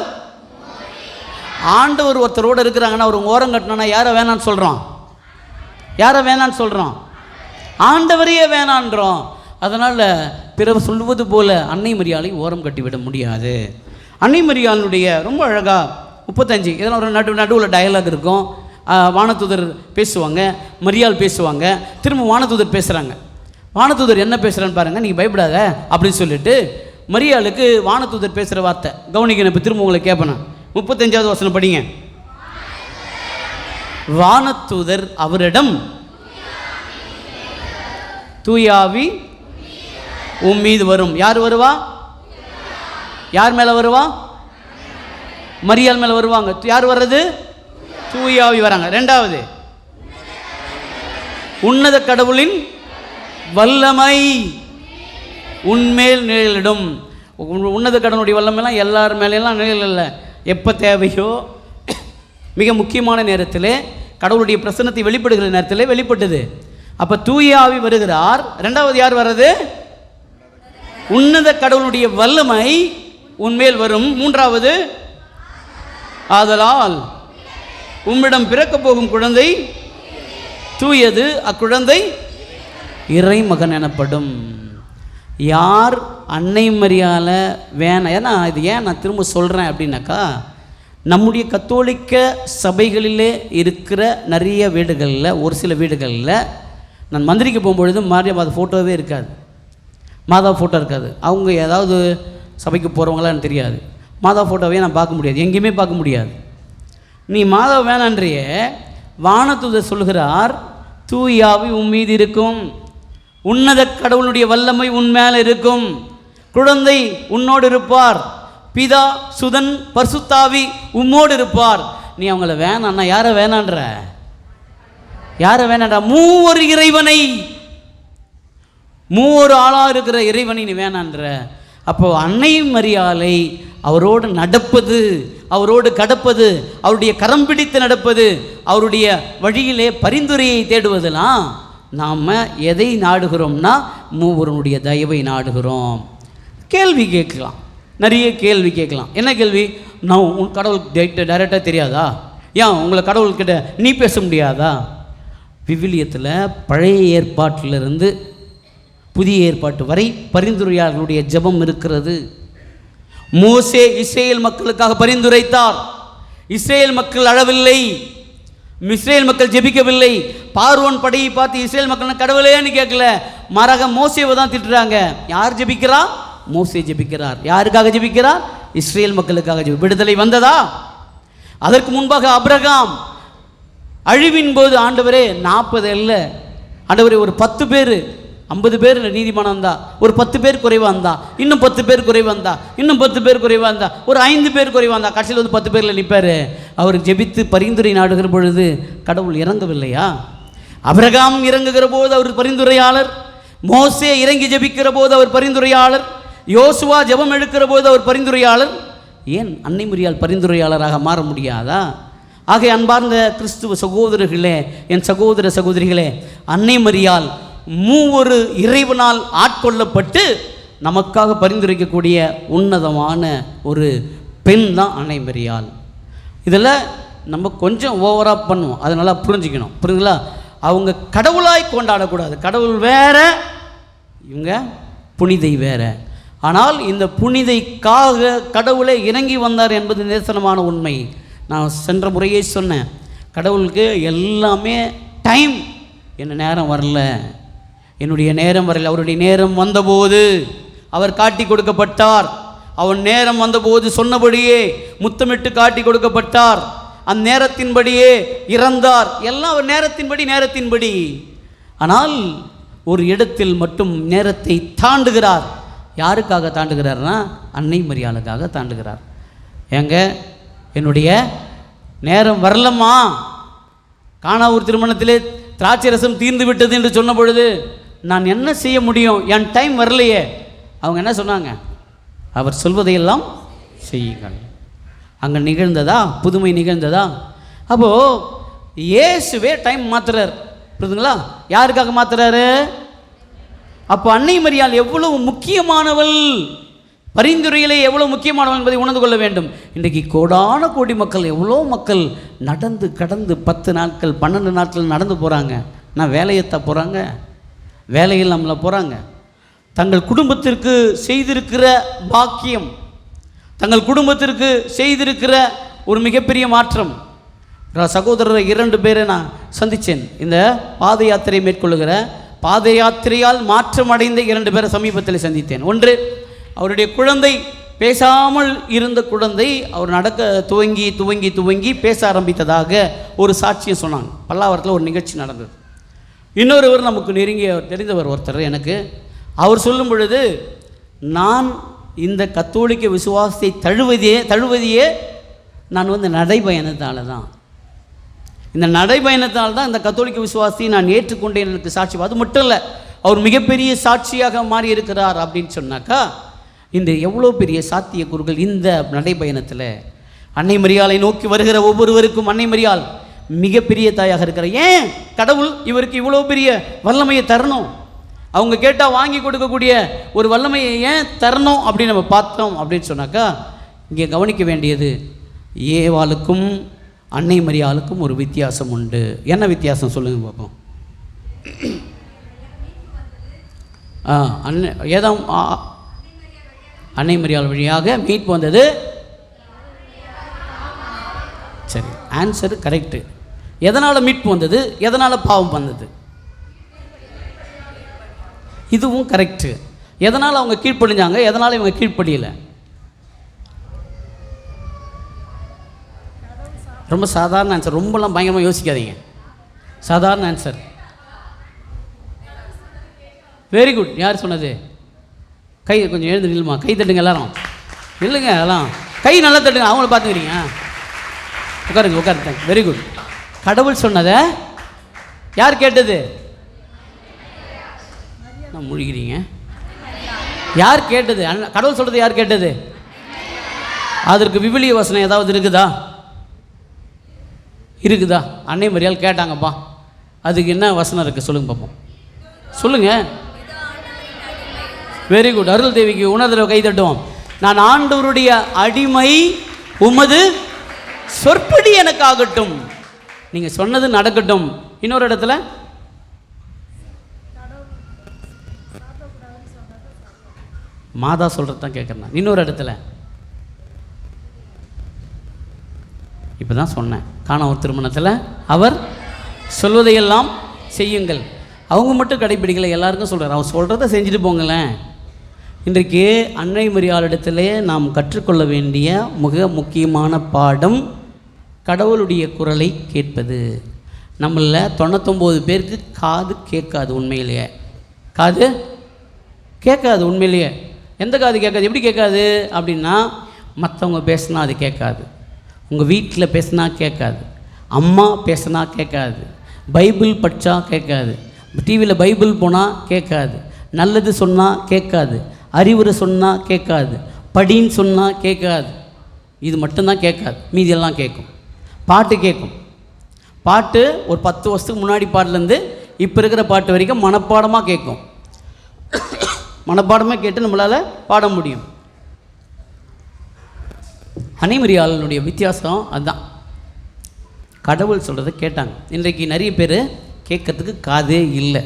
ஒருத்தரோடு இருக்கிறாங்கன்னா ஒரு ஓரம் கட்டினா யாரை வேணான்னு சொல்கிறோம்? யாரை வேணான்னு சொல்கிறோம்? ஆண்டவரையே வேணான்றோம். அதனால் பிறர் சொல்வது போல அன்னை மரியாளை ஓரம் கட்டிவிட முடியாது. அன்னை மரியாளுடைய ரொம்ப அழகாக 35 இதெல்லாம் ஒரு நடுவில் டயலாக் இருக்கும். வானதூதர் பேசுவாங்க, மரியாள் பேசுவாங்க, திரும்ப வானதூதர் பேசுகிறாங்க. வானதூதர் என்ன பேசுகிறான்னு பாருங்கள், நீங்கள் பயப்படாத அப்படின்னு சொல்லிட்டு மரியாளுக்கு வானதூதர் பேசுகிற வார்த்தை கவனிக்கணும். இப்போ திரும்ப உங்களை கேட்பேன். 35வது வசனம் படிங்க. வானதூதர் அவரிடம், தூயாவி உன் மீது வரும். யார் வருவா? யார் மேலே வருவா? மரியாள் மேலே வருவாங்க. யார் வர்றது? தூயாவி வராங்க. ரெண்டாவது, உன்னத கடவுளின் வல்லமை உன்மேல் நிழலிடும். உன்னத கடவுளுடைய வல்லமைலாம் எல்லார் மேலாம் நிழல் இல்லை. எப்போ தேவையோ மிக முக்கியமான நேரத்தில் கடவுளுடைய பிரசன்னத்தை வெளிப்படுகிற நேரத்தில் வெளிப்பட்டது. அப்போ தூயாவி வருகிறார். ரெண்டாவது யார் வர்றது? உன்னத கடவுளுடைய வல்லமை உன்மேல் வரும். மூன்றாவது, ஆதலால் உம்மிடம் பிறக்க போகும் குழந்தை தூயது, அக்குழந்தை இறைமகன் எனப்படும். யார் அன்னை மரியாளை வேணாம்? ஏன்னா இது ஏன் நான் திரும்ப சொல்கிறேன் அப்படின்னாக்கா, நம்முடைய கத்தோலிக்க சபைகளிலே இருக்கிற நிறைய வீடுகளில், ஒரு சில வீடுகளில் நான் மந்திரிக்கு போகும்பொழுது மாரியா ஃபோட்டோவே இருக்காது, மாதா ஃபோட்டோ இருக்காது. அவங்க ஏதாவது சபைக்கு போகிறவங்களான்னு தெரியாது, மாதா ஃபோட்டோவே நான் பார்க்க முடியாது, எங்கேயுமே பார்க்க முடியாது. நீ மாதா வேணான்றிய வானதூதர் சொல்கிறார், தூயாவி உன் மீது இருக்கும், உன்னத கடவுளுடைய வல்லமை உன் மேலே இருக்கும், குழந்தை உன்னோடு இருப்பார், பிதா சுதன் பரிசுத்தாவி உம்மோடு இருப்பார். நீ அவங்கள வேணான்னா யாரை வேணான்ற? யாரை வேணாண்டா? மூவொரு இறைவனை, மூவொரு ஆளாக இருக்கிற இறைவனை நீ வேணான்ற. அப்போ அன்னை மரியாளை அவரோடு நடப்பது, அவரோடு கடப்பது, அவருடைய கரம் பிடித்து நடப்பது, அவருடைய வழியிலே பரிந்துரையை தேடுவதெல்லாம் நாம் எதை நாடுகிறோம்னா மூவருடைய தயவை நாடுகிறோம். கேள்வி கேட்கலாம், நிறைய கேள்வி கேட்கலாம். என்ன கேள்வி? நான் உன் கடவுள் டைரெக்டாக தெரியாதா? ஏன் உங்களை கடவுள்கிட்ட நீ பேச முடியாதா? விவிலியத்தில் பழைய ஏற்பாட்டிலிருந்து புதிய ஏற்பாட்டு வரை பரிந்துரையாளர்களுடைய ஜெபம் இருக்கிறது. மோசே இஸ்ரேல் மக்களுக்காக பரிந்துரைத்தார். இஸ்ரேல் மக்கள் அழவில்லை, இஸ்ரேல் மக்கள் ஜெபிக்கவில்லை. பார்வோன் படையை பார்த்து இஸ்ரேல் மக்கள் கடவுளேன்னு கேட்கல, மாறாக மோசேவை தான் திட்டுறாங்க. யார் ஜெபிக்கிறா? மோசே ஜெபிக்கிறார். யாருக்காக ஜெபிக்கிறார்? இஸ்ரேல் மக்களுக்காக. விடுதலை வந்ததா? அதற்கு முன்பாக ஆபிரகாம் அழிவின் போது ஆண்டவரே 40 அல்ல ஆண்டவரே, ஒரு 10 பேர் 50 பேர் நீதிமானம் வந்தா, ஒரு 10 பேர் குறைவாக இருந்தா, இன்னும் 10 பேர் குறைவாக இருந்தா, இன்னும் 10 பேர் குறைவாக இருந்தா, ஒரு 5 பேர் குறைவாக இருந்தா, கடைசியில் வந்து 10 பேரில் நிற்பார். அவர் ஜெபித்து பரிந்துரை நாடுகிற பொழுது கடவுள் இறங்கவில்லையா? ஆபிரகாம் இறங்குகிற போது அவர் பரிந்துரையாளர், மோசே இறங்கி ஜெபிக்கிற போது அவர் பரிந்துரையாளர், யோசுவா ஜெபம் எடுக்கிற போது அவர் பரிந்துரையாளர். ஏன் அன்னை மரியாள் பரிந்துரையாளராக மாற முடியாதா? ஆக அன்பார்ந்த கிறிஸ்துவ சகோதரர்களே, என் சகோதர சகோதரிகளே, அன்னை மரியாள் மூவொரு இறைவனால் ஆட்கொள்ளப்பட்டு நமக்காக பரிந்துரைக்கக்கூடிய உன்னதமான ஒரு பெண் தான் அன்னை மரியாள். இதில் நம்ம கொஞ்சம் ஓவராக பண்ணுவோம், அதனால் புரிஞ்சுக்கணும். புரியுதுங்களா? அவங்க கடவுளாய் கொண்டாடக்கூடாது. கடவுள் வேற, இவங்க புனிதை வேற. ஆனால் இந்த புனிதைக்காக கடவுளை இறங்கி வந்தார் என்பது நிதர்சனமான உண்மை. நான் சென்ற முறையே சொன்னேன், கடவுளுக்கு எல்லாமே டைம். என்ன நேரம் வரல, என்னுடைய நேரம் வரல. அவருடைய நேரம் வந்தபோது அவர் காட்டி கொடுக்கப்பட்டார். அவன் நேரம் வந்தபோது சொன்னபடியே முத்தமிட்டு காட்டி கொடுக்கப்பட்டார். அந்த நேரத்தின்படியே இறந்தார். எல்லாம் அவர் நேரத்தின்படி. ஆனால் ஒரு இடத்தில் மட்டும் நேரத்தை தாண்டுகிறார். யாருக்காக தாண்டுகிறார்னா அன்னை மரியாளுக்காக தாண்டுகிறார். ஏங்க, என்னுடைய நேரம் வரலம்மா, காணா ஒரு திருமணத்திலே திராட்சை ரசம் தீர்ந்து விட்டது என்று சொன்ன பொழுது நான் என்ன செய்ய முடியும், என் டைம் வரலையே. அவங்க என்ன சொன்னாங்க? அவர் சொல்வதையெல்லாம் செய்யுங்கள். அங்கே நிகழ்ந்ததா? புதுமை நிகழ்ந்ததா? அப்போது இயேசுவே டைம் மாத்துறார். புரியுதுங்களா? யாருக்காக மாத்துறாரு? அப்போ அன்னை மரியாள் எவ்வளவு முக்கியமானவள், பரிந்துரையிலே எவ்வளோ முக்கியமானவள் என்பதை உணர்ந்து கொள்ள வேண்டும். இன்றைக்கு கோடான கோடி மக்கள், எவ்வளோ மக்கள் நடந்து கடந்து 10 நாட்கள் 12 நாட்கள் நடந்து போகிறாங்க. நான் வேலையத்த போகிறாங்க, வேலையில் நம்மளை போகிறாங்க. தங்கள் குடும்பத்திற்கு செய்திருக்கிற பாக்கியம், தங்கள் குடும்பத்திற்கு செய்திருக்கிற ஒரு மிகப்பெரிய மாற்றம். சகோதரர் 2 பேரை நான் சந்தித்தேன். இந்த பாத யாத்திரை மேற்கொள்ளுகிற, பாத யாத்திரையால் மாற்றம் அடைந்த 2 பேரை சமீபத்தில் சந்தித்தேன். ஒன்று, அவருடைய குழந்தை, பேசாமல் இருந்த குழந்தை அவர் நடக்க துவங்கி பேச ஆரம்பித்ததாக ஒரு சாட்சியை சொன்னாங்க. பல்லாவரத்தில் ஒரு நிகழ்ச்சி நடந்தது. இன்னொருவர் நமக்கு நெருங்கிய தெரிந்தவர் ஒருத்தர் எனக்கு, அவர் சொல்லும் பொழுது, நான் இந்த கத்தோலிக்க விசுவாசத்தை தழுவதையே நான் நடைபயணத்தால் தான், இந்த நடைபயணத்தால் தான் இந்த கத்தோலிக்க விசுவாசத்தை நான் ஏற்றுக்கொண்டேன். எனக்கு சாட்சி. அது மட்டும் இல்லை, அவர் மிகப்பெரிய சாட்சியாக மாறி இருக்கிறார் அப்படின்னு சொன்னாக்கா, இந்த எவ்வளோ பெரிய சாத்தியக்கூறுகள் இந்த நடைபயணத்தில். அன்னை மரியாளை நோக்கி வருகிற ஒவ்வொருவருக்கும் அன்னை மரியாள் மிகப்பெரிய தாயாக இருக்கிறார். ஏன் கடவுள் இவருக்கு இவ்வளோ பெரிய வல்லமையை தரணும்? அவங்க கேட்டால் வாங்கி கொடுக்கக்கூடிய ஒரு வல்லமையை ஏன் தரணும் அப்படின்னு நம்ம பார்த்தோம் அப்படின்னு சொன்னாக்கா, இங்கே கவனிக்க வேண்டியது, ஏவாளுக்கும் அன்னை மரியாளுக்கும் ஒரு வித்தியாசம் உண்டு. என்ன வித்தியாசம் சொல்லுங்க பார்ப்போம். அன்னை மரியாள் வழியாக மீட்பு வந்தது. சரி, ஆன்சர் கரெக்டு. எதனால் மீட்பு வந்தது? எதனால் பாவம் வந்தது? இதுவும் கரெக்டு. எதனால் அவங்க கீழ்ப்படிஞ்சாங்க? எதனால் இவங்க கீழ்ப்படியலை? ரொம்ப சாதாரண ஆன்சர், ரொம்பலாம் பயங்கரமாக யோசிக்காதீங்க. சாதாரண ஆன்சர். Very good. யார் சொன்னது? கை கொஞ்சம் எழுந்து நில்லுமா, கை தட்டுங்க எல்லாரும். இல்லைங்க, எல்லாம் கை நல்லா தட்டுங்க. அவங்கள பார்த்துக்கிறீங்க. உட்காருங்க. Very good. கடவுள் சொன்னதை யார் கேட்டது? நான் முழுகிறீங்க. யார் கேட்டது? கடவுள் சொல்கிறது யார் கேட்டது? அதற்கு விவிலிய வசனம் ஏதாவது இருக்குதா? அன்னை மரியாள் கேட்டாங்கப்பா, அதுக்கு என்ன வசனம் இருக்குது சொல்லுங்க பார்ப்போம். சொல்லுங்கள். Very good. அருள் தேவிக்கு உணர்தல கை தட்டுவோம். நான் ஆண்டவருடைய அடிமை, உமது சொற்படி எனக்கு ஆகட்டும், நீங்கள் சொன்னது நடக்கட்டும். இன்னொரு இடத்துல மாதா சொல்கிறது தான் கேட்குறேன். இன்னொரு இடத்துல இப்போ தான் சொன்னேன், காணவர் திருமணத்தில் அவர் சொல்வதையெல்லாம் செய்யுங்கள். அவங்க மட்டும் கடைப்பிடிக்கலை, எல்லாருக்கும் சொல்கிறார், அவர் சொல்கிறத செஞ்சுட்டு போங்களேன். இன்றைக்கு அன்னை மரியாளிடத்திலே நாம் கற்றுக்கொள்ள வேண்டிய மிக முக்கியமான பாடம் கடவுளுடைய குரலை கேட்பது. நம்மள 99 பேருக்கு காது கேட்காது. உண்மையிலேயே காது கேட்காது. உண்மையிலேயே எந்த காது கேட்காது? எப்படி கேட்காது அப்படின்னா, மற்றவங்க பேசுனா அது கேட்காது, உங்கள் வீட்டில் பேசுனா கேட்காது, அம்மா பேசுனா கேட்காது, பைபிள் படித்தா கேட்காது, டிவியில் பைபிள் போனால் கேட்காது, நல்லது சொன்னால் கேட்காது, அறிவுரை சொன்னால் கேட்காது, படின்னு சொன்னால் கேட்காது. இது மட்டும்தான் கேட்காது, மீதியெல்லாம் கேட்கும். பாட்டு கேட்கும். பாட்டு ஒரு 10 வருஷத்துக்கு முன்னாடி பாட்டுலேருந்து இப்போ இருக்கிற பாட்டு வரைக்கும் மனப்பாடமாக கேட்கும். மனப்பாடமாக கேட்டு நம்மளால் பாட முடியும். அன்னை மரியாளுடைய வித்தியாசம் அதுதான். கடவுள் சொல்கிறத கேட்டாங்க. இன்றைக்கு நிறைய பேர் கேட்கறதுக்கு காதே இல்லை.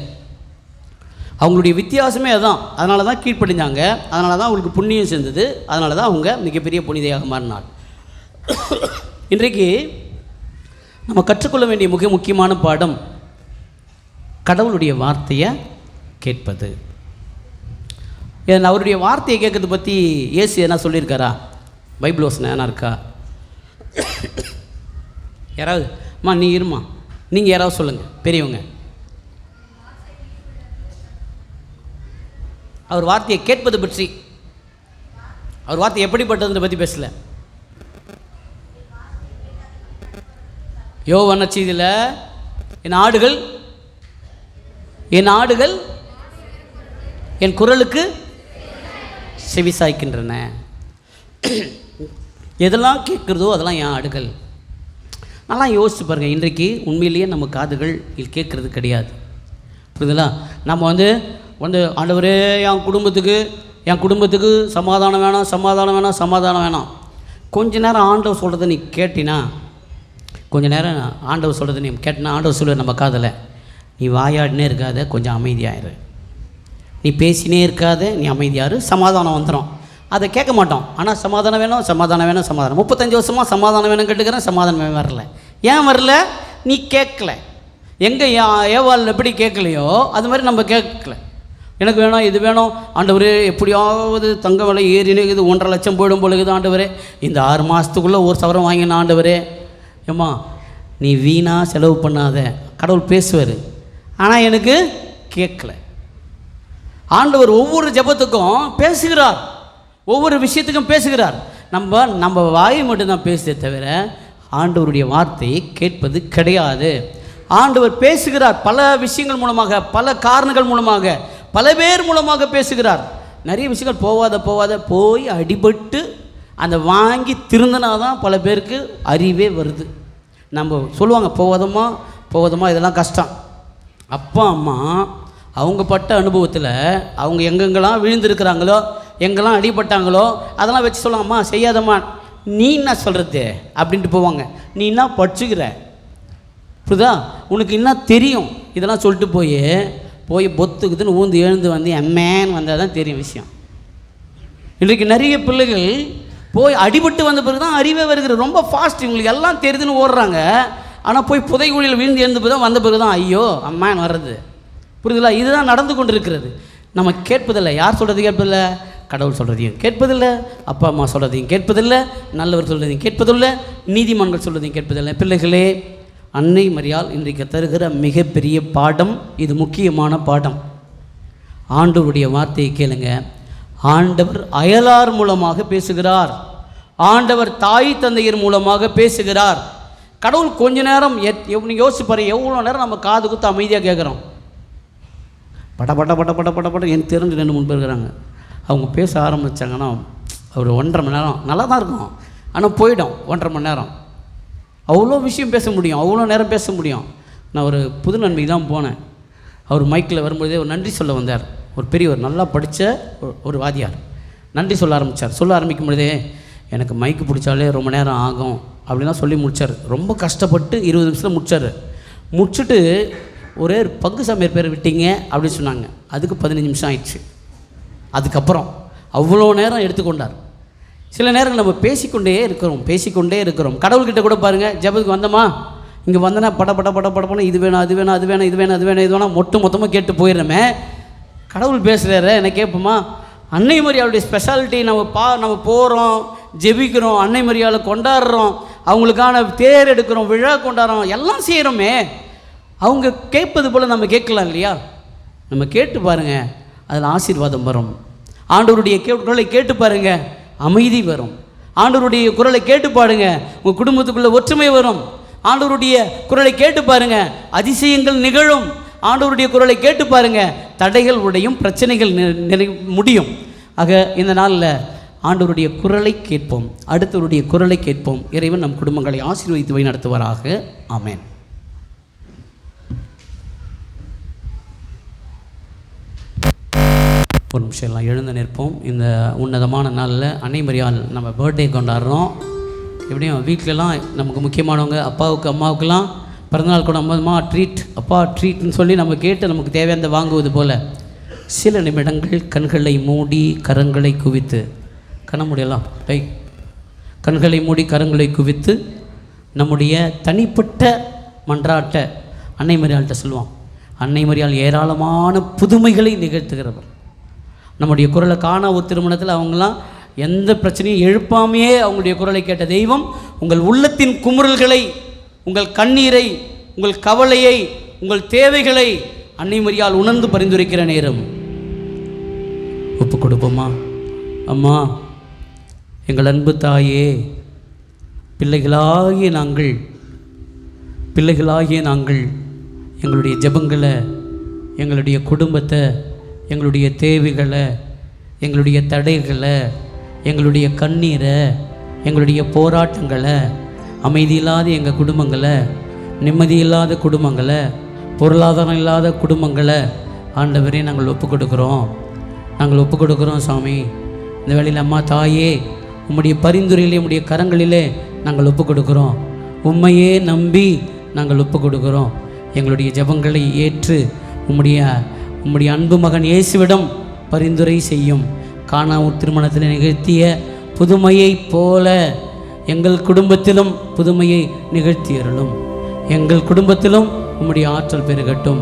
அவங்களுடைய வித்தியாசமே அதுதான். அதனால தான் கீழ்ப்படிஞ்சாங்க, அதனால தான் அவங்களுக்கு புண்ணியம் சேர்ந்தது, அதனால தான் அவங்க மிகப்பெரிய புனிதையாக மாறினார். இன்றைக்கு நம்ம கற்றுக்கொள்ள வேண்டிய மிக முக்கியமான பாடம் கடவுளுடைய வார்த்தையை கேட்பது. அவருடைய வார்த்தையை கேட்கறத பற்றி இயேசு என்ன சொல்லியிருக்காரா? பைபிள் வசனம் என்ன இருக்கா? யாராவது நீ இருமா, நீங்கள் யாராவது சொல்லுங்கள், பெரியவங்க. அவர் வார்த்தையை கேட்பது பற்றி, அவர் வார்த்தை எப்படிப்பட்டதுன்ற பற்றி பேசல. யோவான் நற்செய்தியில் என் ஆடுகள் என் குரலுக்கு செவிசாய்க்கின்றன. எதெல்லாம் கேட்குறதோ அதெல்லாம் என் ஆடுகள். நல்லா யோசிச்சு பாருங்கள். இன்றைக்கு உண்மையிலேயே நம்ம காதுகள் கேட்குறது கிடையாது. புரியுதுங்களா? நம்ம வந்து ஆண்டவரே என் குடும்பத்துக்கு சமாதானம் வேணாம். கொஞ்ச நேரம் ஆண்டவர் சொல்கிறத நீ கேட்டினா, ஆண்டவர் சொல்கிறத நீ கேட்டினா, ஆண்டவர் சொல்லுவார் நம்ம காதில், நீ வாயாடினே இருக்காத, கொஞ்சம் அமைதியாயிரு. நீ பேசினே இருக்காத, நீ அமைதியாரு, சமாதானம் வந்துடும். அதை கேட்க மாட்டோம். ஆனால் சமாதானம் வேணும். 35 வருஷமாக சமாதானம் வேணும் கேட்டுக்கிறேன், சமாதானமே வரல. ஏன் வரல? நீ கேட்கல. எங்கே ஏவாள் எப்படி கேட்கலையோ அது மாதிரி நம்ம கேட்கல. எனக்கு வேணும், இது வேணும் ஆண்டவரே, எப்படியாவது தங்க விலை ஏறினுக்குது, 1.5 லட்சம் போயிடும் பொழுது ஆண்டவரே, இந்த 6 மாதத்துக்குள்ளே 1 சவரம் வாங்கின ஆண்டவரே. ஏம்மா நீ வீணாக செலவு பண்ணாத. கடவுள் பேசுவார், ஆனால் எனக்கு கேட்கல. ஆண்டவர் ஒவ்வொரு ஜெபத்துக்கும் பேசுகிறார், ஒவ்வொரு விஷயத்துக்கும் பேசுகிறார். நம்ம வாயை மட்டும்தான் பேசுதே தவிர ஆண்டவருடைய வார்த்தையை கேட்பது கிடையாது. ஆண்டவர் பேசுகிறார் பல விஷயங்கள் மூலமாக, பல காரணங்கள் மூலமாக, பல பேர் மூலமாக பேசுகிறார். நிறைய விஷயங்கள் போவாத போய் அடிபட்டு அந்த வாங்கி திருந்தினாதான் பல பேருக்கு அறிவே வருது. நம்ம சொல்லுவாங்க போவாதம்மா இதெல்லாம் கஷ்டம். அப்பா அம்மா அவங்க பட்ட அனுபவத்தில் அவங்க எங்கெங்கெல்லாம் விழுந்திருக்கிறாங்களோ, எங்கெல்லாம் அடிபட்டாங்களோ அதெல்லாம் வச்சு சொல்லுவாங்க, அம்மா செய்யாதம்மா, நீ என்ன சொல்கிறது அப்படின்ட்டு போவாங்க. நீ என்ன படிச்சுக்கிற, புரியுதா, உனக்கு என்ன தெரியும், இதெல்லாம் சொல்லிட்டு போய் பொத்துக்குதுன்னு ஊந்து எழுந்து வந்து எம்மேன்னு வந்தால் தான் தெரியும் விஷயம். இன்றைக்கு நிறைய பிள்ளைகள் போய் அடிபட்டு வந்த பிறகு தான் அறிவே வருகிறது. ரொம்ப ஃபாஸ்ட், இவங்களுக்கு எல்லாம் தெரியுதுன்னு ஓடுறாங்க. ஆனால் போய் புதைகுழியில் விழுந்து எழுந்து போய் தான் வந்த பிறகு தான் ஐயோ அம்மான்னு வர்றது. புரியுதுங்களா? இதுதான் நடந்து கொண்டு இருக்கிறது. நம்ம கேட்பதில்லை. யார் சொல்கிறது கேட்பதில்லை? கடவுள் சொல்கிறதையும் கேட்பதில்லை, அப்பா அம்மா சொல்கிறதையும் கேட்பதில்லை, நல்லவர் சொல்கிறதையும் கேட்பதில்லை, நீதிமான்கள் சொல்கிறதையும் கேட்பதில்லை. பிள்ளைகளே, அன்னை மரியாள் இன்றைக்கு தருகிற மிகப்பெரிய பாடம் இது, முக்கியமான பாடம். ஆண்டவருடைய வார்த்தையை கேளுங்க. ஆண்டவர் அயலார் மூலமாக பேசுகிறார், ஆண்டவர் தாய் தந்தையர் மூலமாக பேசுகிறார். கடவுள் கொஞ்ச நேரம் யோசிச்சு பாரு, எவ்வளோ நேரம் நம்ம காது குத்து அமைதியாக கேட்குறோம். பட பட பட பட பட பட எனக்கு தெரிஞ்சு 2-3 பேர் இருக்கிறாங்க. அவங்க பேச ஆரம்பித்தாங்கன்னா ஒரு 1.5 மணி நேரம் நல்லா தான் இருக்கும், ஆனால் போயிடும் 1.5 மணி நேரம். அவ்வளோ விஷயம் பேச முடியும், அவ்வளோ நேரம் பேச முடியும். நான் ஒரு புது நன்மைக்கு தான் போனேன். அவர் மைக்கில் வரும்போதே ஒரு நன்றி சொல்ல வந்தார். ஒரு பெரியவர், நல்லா படித்த ஒரு வாதியார் நன்றி சொல்ல ஆரம்பித்தார். சொல்ல ஆரம்பிக்கும் பொழுதே எனக்கு மைக்கு பிடிச்சாலே ரொம்ப நேரம் ஆகும் அப்படின்லாம் சொல்லி முடித்தார். ரொம்ப கஷ்டப்பட்டு 20 நிமிஷத்தில் முடித்தார். முடிச்சுட்டு ஒரே பங்கு சமையல் பேர் விட்டீங்க அப்படின்னு சொன்னாங்க. அதுக்கு 15 நிமிஷம் ஆயிடுச்சு. அதுக்கப்புறம் அவ்வளோ நேரம் எடுத்துக்கொண்டார். சில நேரங்கள் நம்ம பேசிக்கொண்டே இருக்கிறோம். கடவுள்கிட்ட கூட பாருங்கள், ஜெபத்துக்கு வந்தோமா, இங்கே வந்தனா பட இது வேணும் அது வேணும் அது வேணும் இது வேணும் அது வேணும் இது வேணும் மொத்தமாக கேட்டு போயிடுறோமே. கடவுள் பேசுகிறாரு, என்ன கேட்போமா? அன்னை மரியாளுடைய ஸ்பெஷாலிட்டி நம்ம போகிறோம், ஜெபிக்கிறோம், அன்னை மரியாதை கொண்டாடுறோம், அவங்களுக்கான தேர் எடுக்கிறோம், விழா கொண்டாடுறோம், எல்லாம் செய்கிறோமே. அவங்க கேட்பது போல் நம்ம கேட்கலாம் இல்லையா? நம்ம கேட்டு பாருங்கள், அதில் ஆசீர்வாதம் வரும். ஆண்டவருடைய குரலை கேட்டு பாருங்கள், அமைதி வரும். ஆண்டவருடைய குரலை கேட்டு பாருங்க, உங்கள் குடும்பத்துக்குள்ளே ஒற்றுமை வரும். ஆண்டவருடைய குரலை கேட்டு பாருங்க, அதிசயங்கள் நிகழும். ஆண்டவருடைய குரலை கேட்டு பாருங்க, தடைகள் உடையும், பிரச்சனைகள் முடியும். ஆக இந்த நாளில் ஆண்டவருடைய குரலை கேட்போம், அடுத்தவருடைய குரலை கேட்போம். இறைவன் நம் குடும்பங்களை ஆசீர்வதித்து வழி நடத்துவாராக. ஆமென். ஒரு நிமிஷம் எல்லாம் எழுந்து நிற்போம். இந்த உன்னதமான நாளில் அன்னை மரியாள் நம்ம பர்த்டே கொண்டாடுறோம். எப்படியும் வீட்டிலலாம் நமக்கு முக்கியமானவங்க, அப்பாவுக்கு அம்மாவுக்கெல்லாம் பிறந்தநாள் கூட அம்மா ட்ரீட், அப்பா ட்ரீட்னு சொல்லி நம்ம கேட்டு நமக்கு தேவையானதை வாங்குவது போல் சில நிமிடங்கள் கண்களை மூடி கரங்களை குவித்து, கண்ண முடியலாம் கண்களை மூடி கரங்களை குவித்து நம்முடைய தனிப்பட்ட மன்றாட்ட அன்னை மரியாள்கிட்ட சொல்லுவோம். அன்னை மரியாள் ஏராளமான புதுமைகளை நிகழ்த்துகிறவர். நம்முடைய குரலை காண ஒரு திருமணத்தில் அவங்களாம் எந்த பிரச்சனையும் எழுப்பாமையே அவங்களுடைய குரலை கேட்ட தெய்வம் உங்கள் உள்ளத்தின் குமுறல்களை, உங்கள் கண்ணீரை, உங்கள் கவலையை, உங்கள் தேவைகளை அன்னை மரியாள் உணர்ந்து பரிந்துரைக்கிற நேரம். ஒப்பு கொடுப்போமா? அம்மா, எங்கள் அன்பு தாயே, பிள்ளைகளாகிய நாங்கள் எங்களுடைய ஜெபங்களை, எங்களுடைய குடும்பத்தை, எங்களுடைய தேவைகளை, எங்களுடைய தடைகளை, எங்களுடைய கண்ணீரை, எங்களுடைய போராட்டங்களை, அமைதியில்லாத எங்கள் குடும்பங்களை, நிம்மதியில்லாத குடும்பங்களை, பொருளாதாரம் இல்லாத குடும்பங்களை ஆண்டவரே நாங்கள் ஒப்பு கொடுக்குறோம் சாமி. இந்த வேளையில் அம்மா தாயே, உம்முடைய பரிந்துரையிலே, உம்முடைய கரங்களிலே நாங்கள் ஒப்பு கொடுக்குறோம். உம்மையே நம்பி நாங்கள் ஒப்பு கொடுக்குறோம். எங்களுடைய ஜெபங்களை ஏற்று உம்முடைய அன்பு மகன் இயேசுவிடம் பரிந்துரை செய்யும். கானாவூர் திருமணத்தில் நிகழ்த்திய புதுமையைப் போல எங்கள் குடும்பத்திலும் புதுமையை நிகழ்த்தியருளும். எங்கள் குடும்பத்திலும் உம்முடைய ஆற்றல் பெருகட்டும்,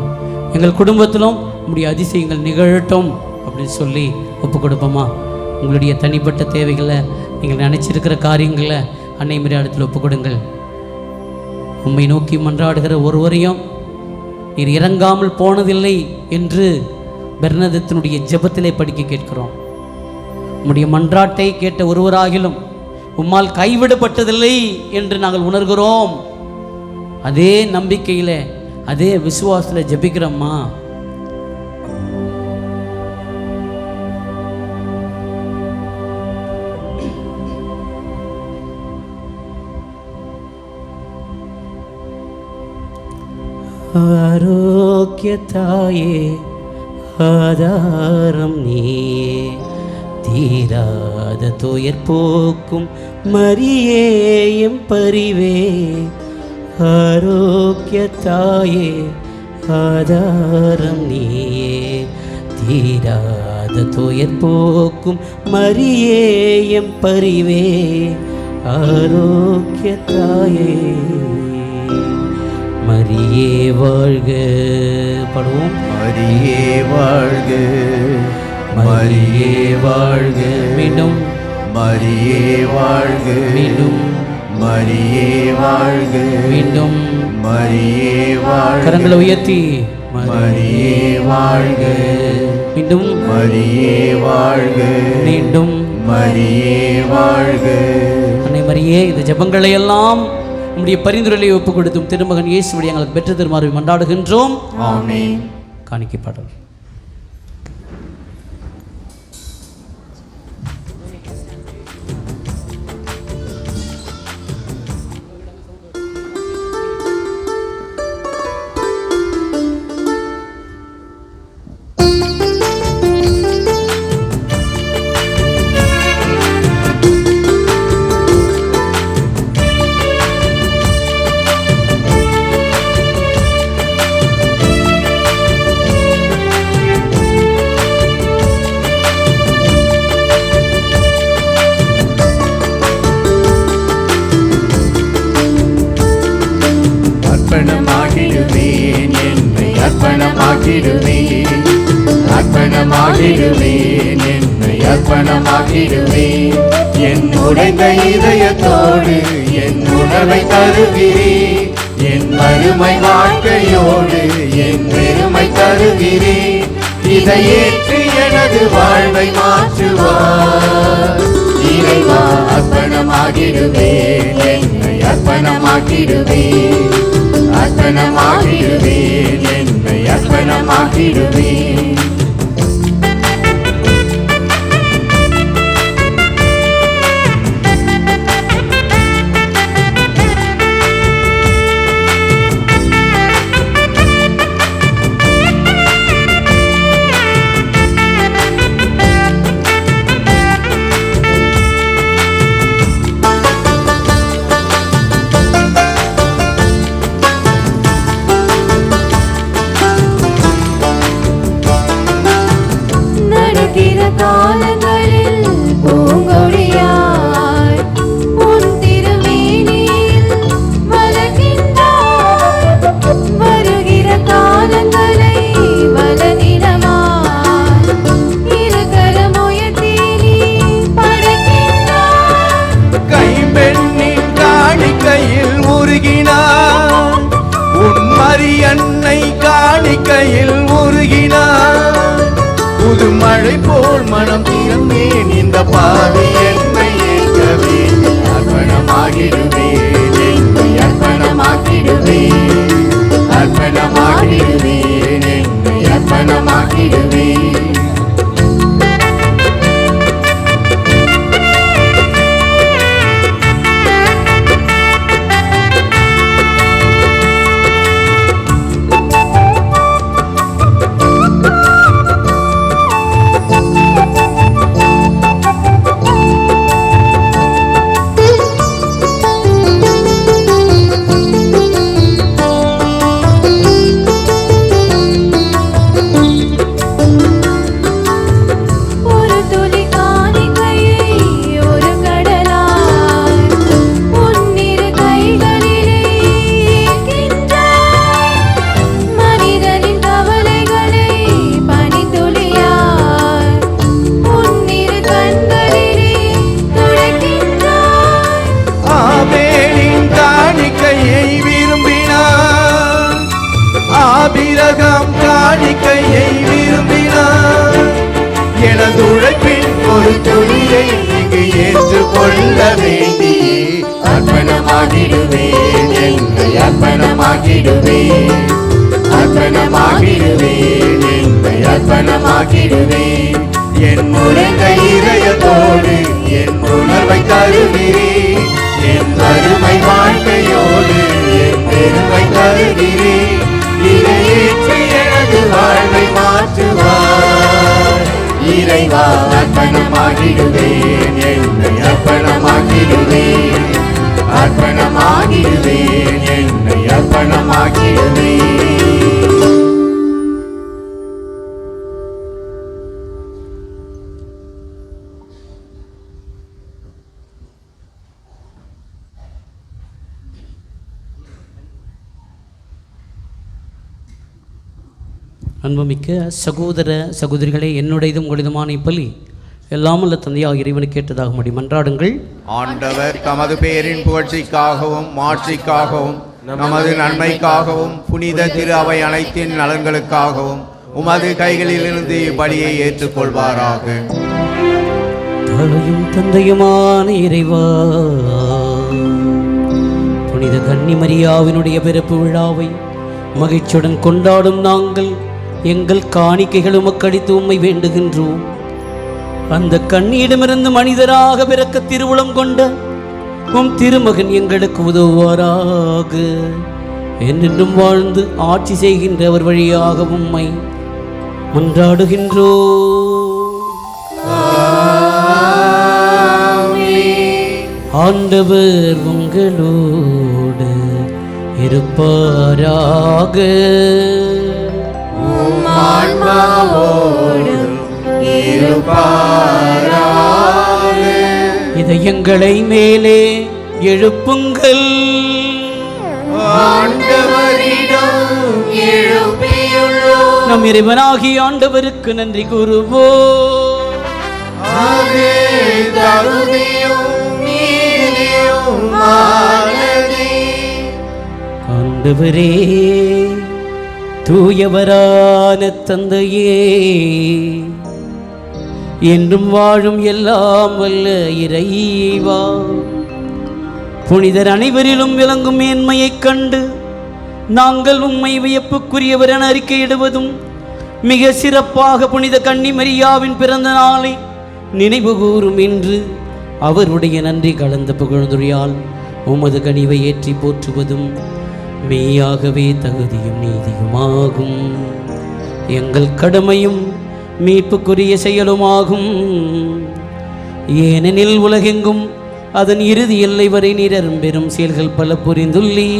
எங்கள் குடும்பத்திலும் உம்முடைய அதிசயங்கள் நிகழட்டும் அப்படின்னு சொல்லி ஒப்பு கொடுப்போமா? உங்களுடைய தனிப்பட்ட தேவைகளை, நீங்கள் நினச்சிருக்கிற காரியங்களை அன்னை மரியாளிடத்தில் ஒப்பு கொடுங்கள். உம்மை நோக்கி மன்றாடுகிற ஒருவரையும் நீர் இறங்காமல் போனதில்லை என்று பெர்னதத்தினுடைய ஜெபத்திலே படிக்க கேட்கிறோம். உம்முடைய மன்றாட்டை கேட்ட ஒருவராகிலும் உம்மால் கைவிடப்பட்டதில்லை என்று நாங்கள் உணர்கிறோம். அதே நம்பிக்கையில், அதே விசுவாசத்தில் ஜெபிக்கிறோம்மா. ஆரோக்கிய தாயே, ஆதாரம் நீயே, தீராத துயர் போக்கும் மரியே எம் பரிவே. ஆரோக்கிய தாயே, ஆதாரம் நீயே, தீராத துயர் போக்கும் மரியே எம் பரிவே. ஆரோக்கிய தாயே, மரியே வாழ்க. பாடுவோம். மரியே வாழ்க, மரியே வாழ்க, மீண்டும் மரியே வாழ்க, மீண்டும் மரியே வாழ்க, மீண்டும் மரியே வாழ்க, கரங்களை உயர்த்தி மரியே வாழ்க, மீண்டும் மரியே வாழ்க, மீண்டும் மரியே வாழ்க. அன்னை மரியே, இந்த ஜெபங்களை எல்லாம் உம்முடைய பரிந்துரையை ஒப்புக் கொடுத்தும் திருமகன் இயேசுவை எங்களுக்கு பெற்று தருமாறு மன்றாடுகின்றோம். ஆமென். காணிக்கை பாடல். அர்ப்பணமாகிடுவேன், என்னை அர்ப்பணமாகிடுவேன். என் உடைந்த இதயத்தோடு என் உணர்வை தருகிறேன், என் வறுமை வாழ்க்கையோடு என் பெருமை தருகிறேன். இதை ஏற்று எனது வாழ்வை மாற்றுவார். இறைவா அர்ப்பணமாகிடுவேன், என்னை அர்ப்பணமாகிடுவேன், அர்ப்பணமாகிடுவேன், என்னை அர்ப்பணமாகிடுவேன். காலங்களில் பூங்கொடியாய் உன் திருமேனியில் மலர்கின்றாய். வருகிற காலங்களை வலனிடமாய் இருகரமுயர்த்தி நீ படைக்கின்றாய். கைம்பெண்ணின் காணிக்கையில் உருகினார், உன் மரியன்னை காணிக்கையில் உருகினார். புது மழை போல் மனம் திறந்தேன், இந்த பாவி என்னை ஏற்கவே. அர்ப்பணமாகிடுவேன், என்னை அர்ப்பணமாகிடுவேன், அர்ப்பணமாகிடுவேன், என்னை அர்ப்பணமாகிடுவேன். ஆபிரகாம் காணிக்கையை விரும்பினார். எனது உழைப்பின் ஒரு துளியை இங்கு ஏற்றுக்கொள்ள வேண்டியே அர்ப்பணமாகிடுவேன், என்னை அர்ப்பணமாகிடுவேன், அர்ப்பணமாகிடுவேன், என்னை அர்ப்பணமாகிடுவேன். என் உடைந்த இதயத்தோடு என் உணர்வை தருகிறேன், என் வறுமை வாழ்க்கையோடு என் பெருமை தருகிறேன். இதை ஏற்று எனது வாழ்வை மாற்றுவார். இறைவா அர்ப்பணமாகிடுவேன், என்னை அர்ப்பணமாகிடுவேன், அர்ப்பணமாகிடுவேன், என்னை அர்ப்பணமாகிடுவேன். அன்புமிக்க சகோதர சகோதரிகளே, என்னுடையதும் உங்களுதுமான இப்பலி எல்லாம் அல்ல தந்தையாக இறைவனுக்கு கேட்டதாக முடி மன்றாடுங்கள். ஆண்டவர் தமது பேரின் புகழ்ச்சிக்காகவும் மாட்சிக்காகவும் நமது நன்மைக்காகவும் புனித திரு அவை அனைத்தின் நலன்களுக்காகவும் உமது கைகளிலிருந்து இப்பலியை ஏற்றுக்கொள்வாராக. தாயும் தந்தையுமான இறைவா, புனித கன்னிமரியாவினுடைய பிறப்பு விழாவை மகிழ்ச்சியுடன் கொண்டாடும் நாங்கள் எங்கள் காணிக்கைகள் உமக்களித்து உம்மை வேண்டுகின்றோம். அந்த கண்ணியிடமிருந்து மனிதராக பிறக்க திருவுளம் கொண்ட உம் திருமகன் எங்களுக்கு உதவுவாராக. என்றென்றும் வாழ்ந்து ஆட்சி செய்கின்றவர் வழியாக உம்மை மன்றாடுகின்றோம். ஆண்டவர் உங்களோடு இருப்பாராக. இதயங்களை மேலே எழுப்புங்கள். ஆண்டவரிடம் எழுப்பியுள்ளோம். நம் இறைவனாகிய ஆண்டவருக்கு நன்றி கூறுவோம். அதே தகுதியும் நீதியுமானதே. ஆண்டவரே, தூயவரான தந்தையே, என்றும் வாழும் எல்லாம் வல்ல இறைவா, புனிதர் அனைவரிலும் விளங்கும் மேன்மையைக் கண்டு நாங்கள் உம்மை வியப்புக்குரியவர் என அறிக்கையிடுவதும், மிக சிறப்பாக புனித கன்னி மரியாவின் பிறந்த நாளை நினைவு கூறும் என்று அவருடைய நன்றி கலந்த புகழ்ந்துரையால் உமது கனிவை ஏற்றி போற்றுவதும் மெய்யாகவே தகுதியும் நீதியுமாகும். எங்கள் கடமையும் மீட்புக்குரிய செயலுமாகும். ஏனெனில் உலகெங்கும் அதன் இறுதி எல்லை வரை நீரரும் பெரும் செயல்கள் பல புரிந்துள்ளி,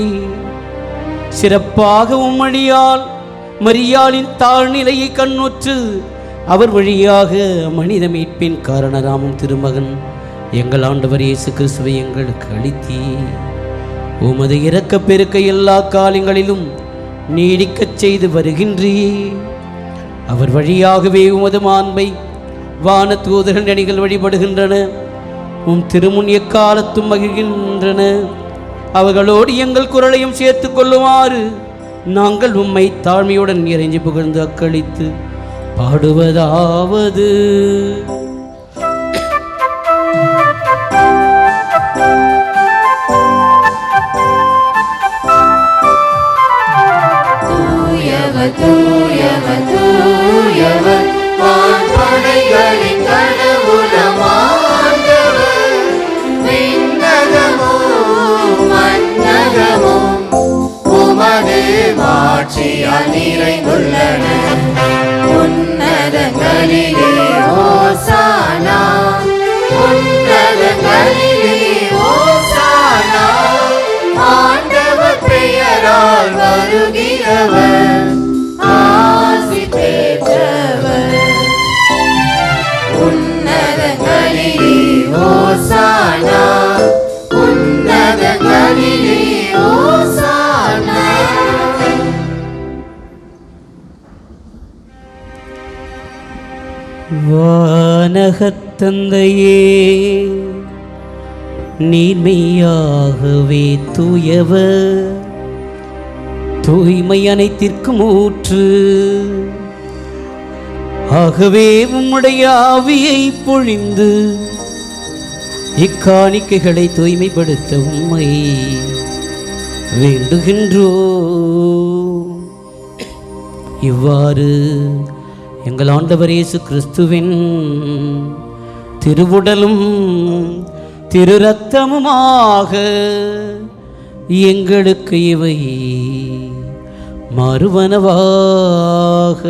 சிறப்பாக உம்மடியால் மரியாளின் தாழ்நிலையை கண்ணுற்று அவர் வழியாக மனித மீட்பின் காரணராமும் திருமகன் எங்கள் ஆண்டவர் இயேசு கிறிஸ்துவை எங்களுக்கு அளித்தீ. உமது இரக்கப் பெருக்கை எல்லா காலங்களிலும் நீடிக்கச் செய்து வருகின்றீ. அவர் வழியாகவே உமது மாண்பை வான தூதர்கள் அணிகள் வழிபடுகின்றன. உம் திருமுன் எக்காலத்தும் மகிழ்கின்றன. அவர்களோடு எங்கள் குரலையும் சேர்த்து கொள்ளுமாறு நாங்கள் உம்மை தாழ்மையுடன் இறைஞ்சி புகழ்ந்து அக்களித்து பாடுவதாவது: தூயவர் தூயவர் தூயவர் வான்படைகளின் கடவுளமாண்டவர். விண்ணகமும் மண்ணகமும் உமது மாட்சியால் நிறைந்துள்ளன. உன்னதங்களிலே ஓசானா, உன்னதங்களிலே ஓசானா. ஆண்டவர் பெயரால் வருகிறவர் ஆசி பெற்றவர். உன்னதங்களிலே ஓசானா, உன்னதங்களிலே ஓசானா. வானகத்தந்தையே, நீர்மையாகவே தூயவர், தூய்மை அனைத்திற்கும் ஊற்று. ஆகவே உம்முடைய ஆவியை பொழிந்து இக்காணிக்கைகளை தூய்மைப்படுத்த உம்மை வேண்டுகின்றோ. இவ்வாறு எங்கள் ஆண்டவர் இயேசு கிறிஸ்துவின் திருவுடலும் திரு இரத்தமுமாக எங்களுக்கு இவை மாறுவனவாக.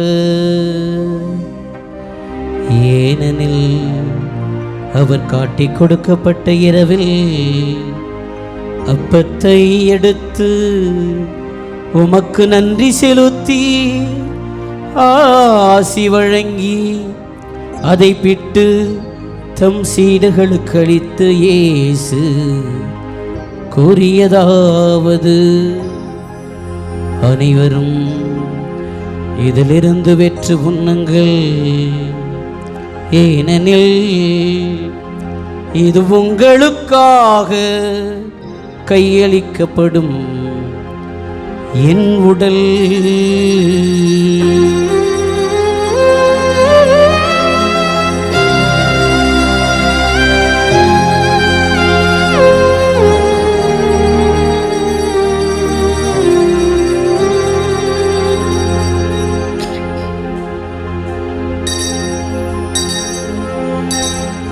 ஏனெனில் அவர் காட்டிக் கொடுக்கப்பட்ட இரவில் அப்பத்தை எடுத்து உமக்கு நன்றி செலுத்தி ஆசி வழங்கி அதை பிட்டு தம் சீடர்களுக்கு அளித்து இயேசு கூறியதாவது: அனைவரும் இதிலிருந்து பெற்று உண்ணுங்கள், ஏனெனில் இது உங்களுக்காக கையளிக்கப்படும் என் உடல்.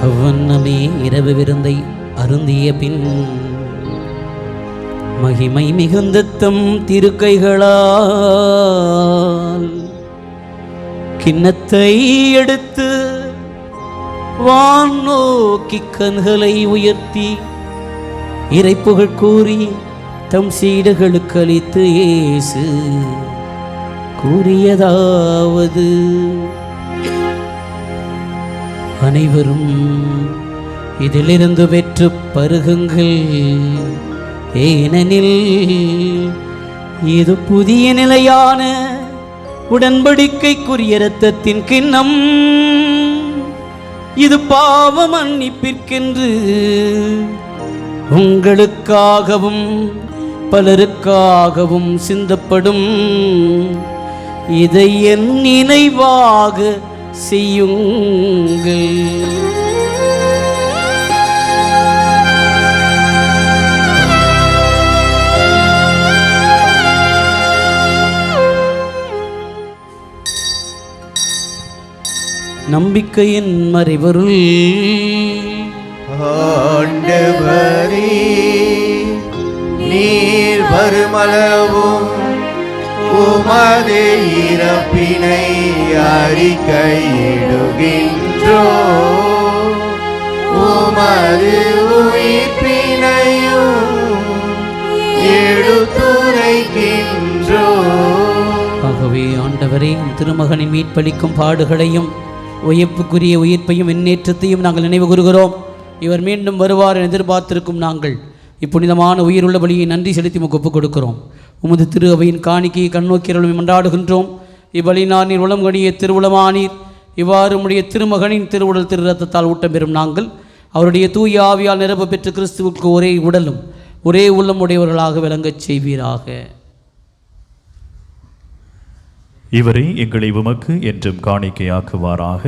அவ்வண்ணமே இரவு விருந்தை அருந்திய பின் மகிமை மிகுந்த தம் திருக்கைகளால் கிண்ணத்தை எடுத்து வான் நோக்கி கண்களை உயர்த்தி இறைப்புகழ் கூறி தம் சீடர்களுக்கு அளித்து இயேசு கூறியதாவது: அனைவரும் இதிலிருந்து பெற்று பருகுங்கள், ஏனெனில் இது புதிய நிலையான உடன்படிக்கைக்குரிய இரத்தத்தின் கிண்ணம். இது பாவ மன்னிப்பிற்கென்று உங்களுக்காகவும் பலருக்காகவும் சிந்தப்படும். இதை என் நினைவாக செய்யுங்கள். நம்பிக்கையின் மறைபொருள். ஆண்டவரே, நீர் வருமளவும் உமது இறப்பினை அறிக்கையிடுகின்றோ, உமது உயிர்ப்பினையும் எடுத்துரைக்கின்றோ. ஆகவே ஆண்டவரே, திருமகனின் மீட்பளிக்கும் பாடுகளையும் உயிர்ப்புக்குரிய உயிர்ப்பையும் முன்னேற்றத்தையும் நாங்கள் நினைவு கூறுகிறோம். இவர் மீண்டும் வருவார் என எதிர்பார்த்திருக்கும் நாங்கள் இப்புனிதமான உயிருள்ள பலியை நன்றி செலுத்தி ஒப்புக் கொடுக்கிறோம். உமது திரு அவையின் காணிக்கையை கண்ணோக்கியருளும் மன்றாடுகின்றோம். இவ்வழியினால் நீர் உளம் கணிய திருவுளமானீர். இவ்வாறு உடைய திருமகனின் திருவுடல் திரு ரத்தத்தால் ஊட்டம் பெறும் நாங்கள் அவருடைய தூய ஆவியால் நிரப்ப பெற்ற கிறிஸ்துவுக்கு ஒரே உடலும் ஒரே உள்ளம் உடையவர்களாக விளங்கச் செய்வீராக. இவரே எங்களை உமக்கு என்றும் காணிக்கையாக்குவாராக.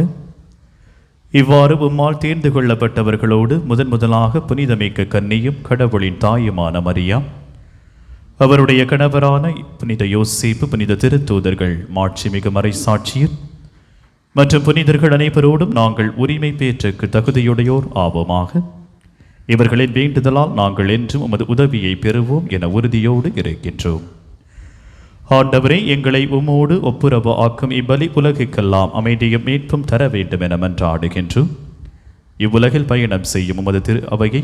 இவ்வாறு உம்மால் தேர்ந்து கொள்ளப்பட்டவர்களோடு முதலாக புனிதமிக்க கன்னியும் கடவுளின் தாயுமான மரியா, அவருடைய கணவரான புனித யோசேப்பு, புனித திருத்தூதர்கள், மாட்சிமிகு மறைசாட்சியர் மற்றும் புனிதர்கள் அனைவரோடும் நாங்கள் உரிமை பேற்றுக்கு தகுதியுடையோர் ஆவோமாக. இவர்களின் வேண்டுதலால் நாங்கள் என்றும் உமது உதவியை பெறுவோம் என உறுதியோடு இருக்கின்றோம். ஆண்டவரே, எங்களை உம்மோடு ஒப்புரவு ஆக்கும் இப்பலி உலகுக்கெல்லாம் அமைதியும் மீட்பும் தர வேண்டும் என மன்றாடுகின்றோம். இவ்வுலகில் பயணம் செய்யும் உமது திரு அவையை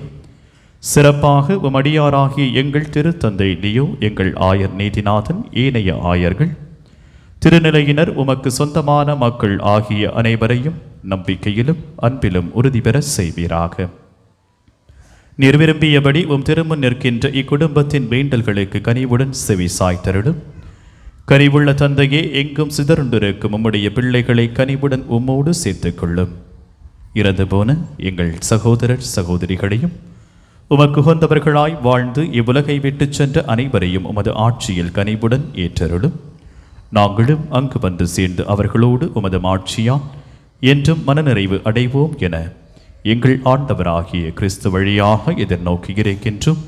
சிறப்பாக உமடியாராகிய எங்கள் திருத்தந்தை லியோ, எங்கள் ஆயர் நீதிநாதன், ஏனைய ஆயர்கள், திருநிலையினர், உமக்கு சொந்தமான மக்கள் ஆகிய அனைவரையும் நம்பிக்கையிலும் அன்பிலும் உறுதி பெற செய்வீராக. நீர் விரும்பியபடி உம் திருமுன் நிற்கின்ற இக்குடும்பத்தின் வேண்டல்களுக்கு கனிவுடன் செவி சாய்த்தருளும். கனிவுள்ள தந்தையே, எங்கும் சிதறுண்டிருக்கும் உம்முடைய பிள்ளைகளை கனிவுடன் உம்மோடு சேர்த்துக் கொள்ளும். இறந்து போன எங்கள் சகோதரர் சகோதரிகளையும் உமக்கு உகந்தவர்களாய் வாழ்ந்து இவ்வுலகை விட்டு சென்ற அனைவரையும் உமது ஆட்சியில் கனிவுடன் ஏற்றருளும். நாங்களும் அங்கு வந்து சேர்ந்து அவர்களோடு உமது ஆட்சியால் என்றும் மனநிறைவு அடைவோம் என எங்கள் ஆண்டவராகிய கிறிஸ்து வழியாக எதிர்நோக்கி இருக்கின்றோம்.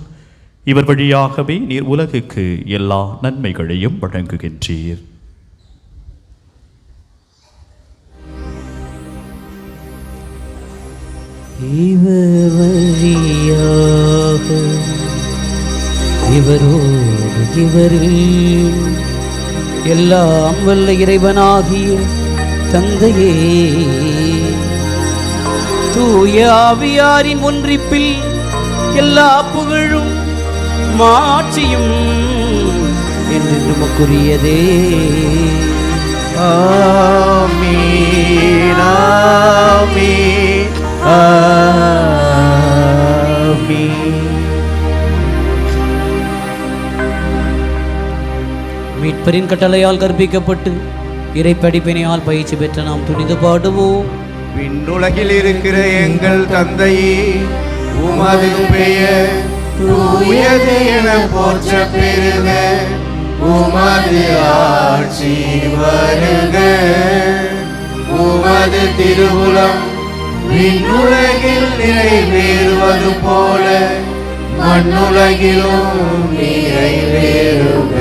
இவர் வழியாகவே நீர் உலகுக்கு எல்லா நன்மைகளையும் வழங்குகின்றீர். இவர் வழியாக இவரோடு இவரில் எல்லாம் வல்ல இறைவனாகிய தந்தையே, தூய ஆவியாரின் ஒன்றிப்பில் எல்லா புகழும் மாட்சியும் என்று நமக்குரியதே. ஆமீன், ஆமீன், ஆமீன். மீட்பரின் கட்டளையால் கற்பிக்கப்பட்டு இறைப்படிப்பினையால் பயிற்சி பெற்ற நாம் துணிந்து பாடுவோம். விண்ணுலகில் இருக்கிற எங்கள் தந்தையே, உமது பெயர் தூயது என போற்ற பெறுக. உமது ஆட்சி வருக. உமது திருவுளம் விண்ணுலகில் நிறைவேறுவது போல மண்ணுலகிலும் நிறைவேறுக.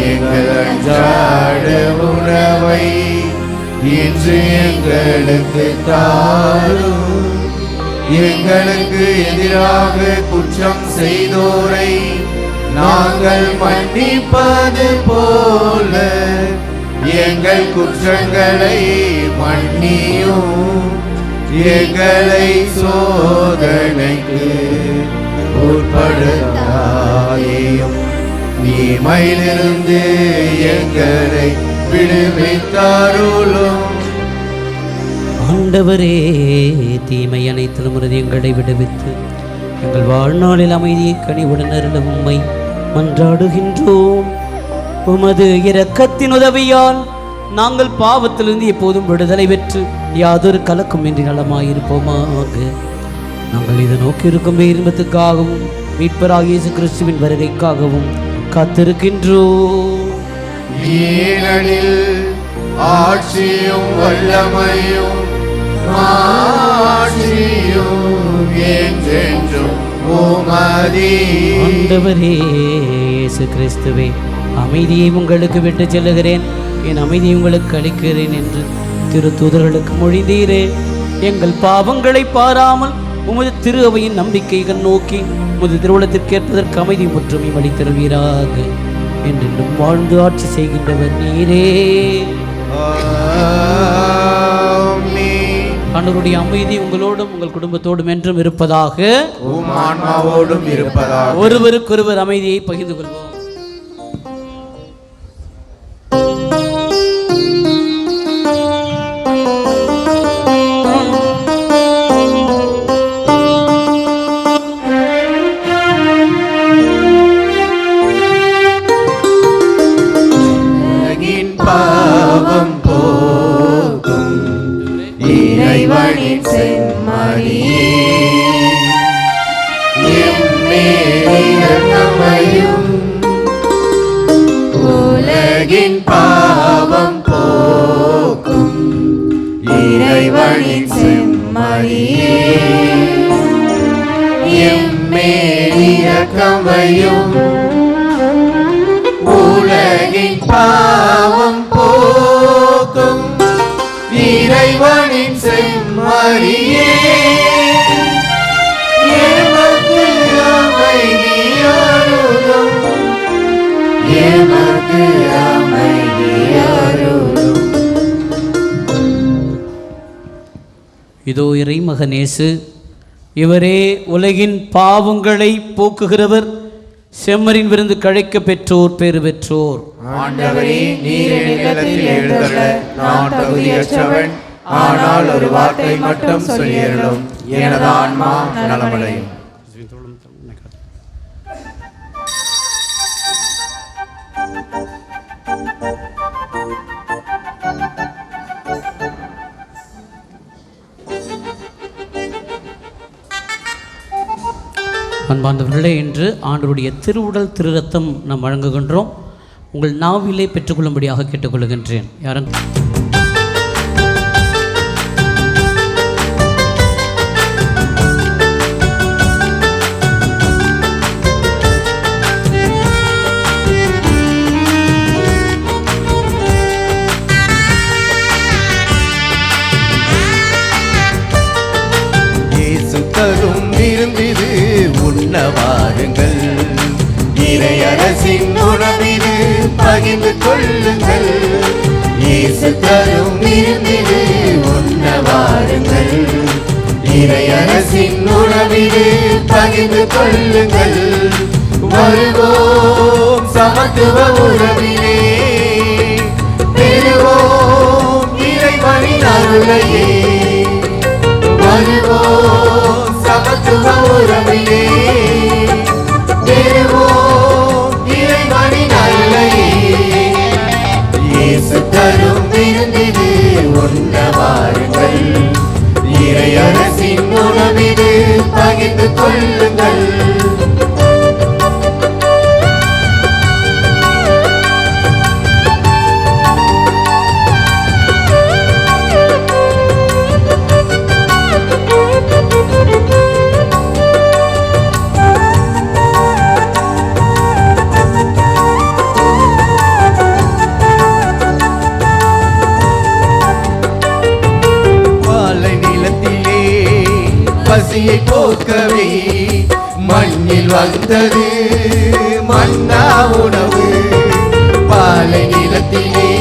எங்கள் அன்றாட உணவை இன்று எங்களுக்கு தாரும். எங்களுக்கு எதிராக குற்றம் செய்தோரை நாங்கள் மன்னிப்பது போல எங்கள் குற்றங்களை மன்னியும். எங்களை சோதனைக்கு உட்படுத்தாதேயும், தீமையிலிருந்து எங்களை விடுவித்தருளும். ஆண்டவரே, தீமை அனைத்திலும் எங்களை விடுவித்து எங்கள் வாழ்நாளில் அமைதியை கனிவுடன் அருள உம்மை மன்றாடுகின்றோம். உமது இரக்கத்தின் உதவியால் நாங்கள் பாவத்திலிருந்து எப்போதும் விடுதலை பெற்று யாதொரு கலக்கமின்றி நலமாயிருப்போமாக. நாங்கள் இதை நோக்கி இருக்கும் இன்பத்துக்காகவும் மீட்பராகிய இயேசு கிறிஸ்துவின் வருகைக்காகவும் காத்திருக்கின்றோம். ஏனெனில் ஆட்சியும் வல்லமையும் மாட்சியும் என்றென்றும் உமதே. ஆண்டவரே இயேசு கிறிஸ்துவே, அமைதியை உங்களுக்கு விட்டு செல்லுகிறேன், என் அமைதியை உங்களுக்கு அளிக்கிறேன் என்று திருத்தூதர்களுக்கு மொழிந்தீரே. எங்கள் பாவங்களை பாராமல் உமது திரு அவையின் நம்பிக்கைகள் நோக்கி உமது திருவுளத்திற்கு ஏற்பதற்கு அமைதி முற்றுமை அளித்தருவீராக. என்றென்றும் வாழ்ந்து ஆட்சி செய்கின்றவர் நீரே. ஆண்டவருடைய அமைதி உங்களோடும் உங்கள் குடும்பத்தோடும் என்றும் இருப்பதாக. உம் ஆன்மாவோடும் இருப்பதாக. ஒருவருக்கொருவர் அமைதியை பகிர்ந்து கொள்வோம். பாவம் போக்கும் இறைவனின் செம்மறியே, எம்மேலும் உலகின் பாவம் போக்கும் இறைவனின் செம்மறியே, எம்மேலும் உலகின் பாவம் போக்கும் இறைவனின் செம்மறியே, எமக்கு அமைதி அருளும், எமக்கு அமைதி அருளும். இதோ இறைமகனேசு, இவரே உலகின் பாவங்களை போக்குகிறவர். செம்மறின் விருந்து கழைக்க பெற்றோர் பேறு பெற்றோர். ஆண்டவரே, நீர் என் இல்லத்தில் எழுந்தருள நான் தகுதியற்றவன். ஆனால் ஒரு வார்த்தை மட்டும் சொல்லியருளும், எனது ஆன்மா நலமடையும். அன்பார்ந்தவர்களே, இன்று ஆண்டவருடைய திருவுடல் திரு ரத்தம் நாம் வழங்குகின்றோம். உங்கள் நாவிலே பெற்றுக்கொள்ளும்படியாக கேட்டுக்கொள்கின்றேன். யாரும் தரும் விருந்திது உண்ண வாருங்கள், இறையரசின் உணவிது பகிர்ந்து கொள்ளுங்கள். இயேசு தரும் விருந்திது உண்ண வாருங்கள், இறையரசின் உணவிது பகிர்ந்து கொள்ளுங்கள். வருவோம் சமத்துவ உறவிலே, பெறுவோம் இறைவனின் அருளையே. வருவோம் சமத்துவ உறவிலே, பெறுவோம் இறைவனின் அருளையே. இயேசு தரும் விருந்திது உண்ண வாருங்கள், இறையரசின் உணவிது பகிர்ந்து கொள்ளுங்கள். பசியை போக்கவே மண்ணில் வந்தது மன்னா உணவு. பாலை நிலத்திலே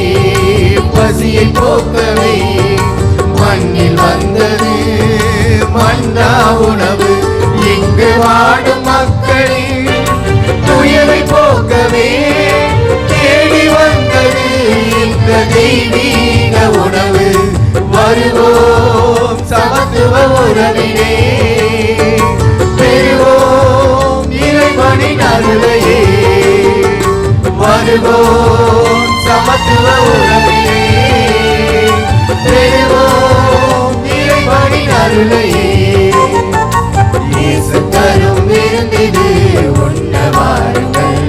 பசியை போக்கவே மண்ணில் வந்தது மன்னா உணவு. இங்கு வாடும் மக்களின் துயரை போக்கவே தேடி வந்தது இந்த தெய்வீக உணவு. வருவோம் சமத்துவ உறவிலே, பெறுவோம் சமத்துவ உறவிலே பெறுவோம் இறைவனின் அருளையே. இயேசு தரும் விருந்திது உண்ண வாருங்கள்,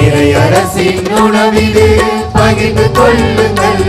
இறை அரசின் உணவிது பகிர்ந்து கொள்ளுங்கள்.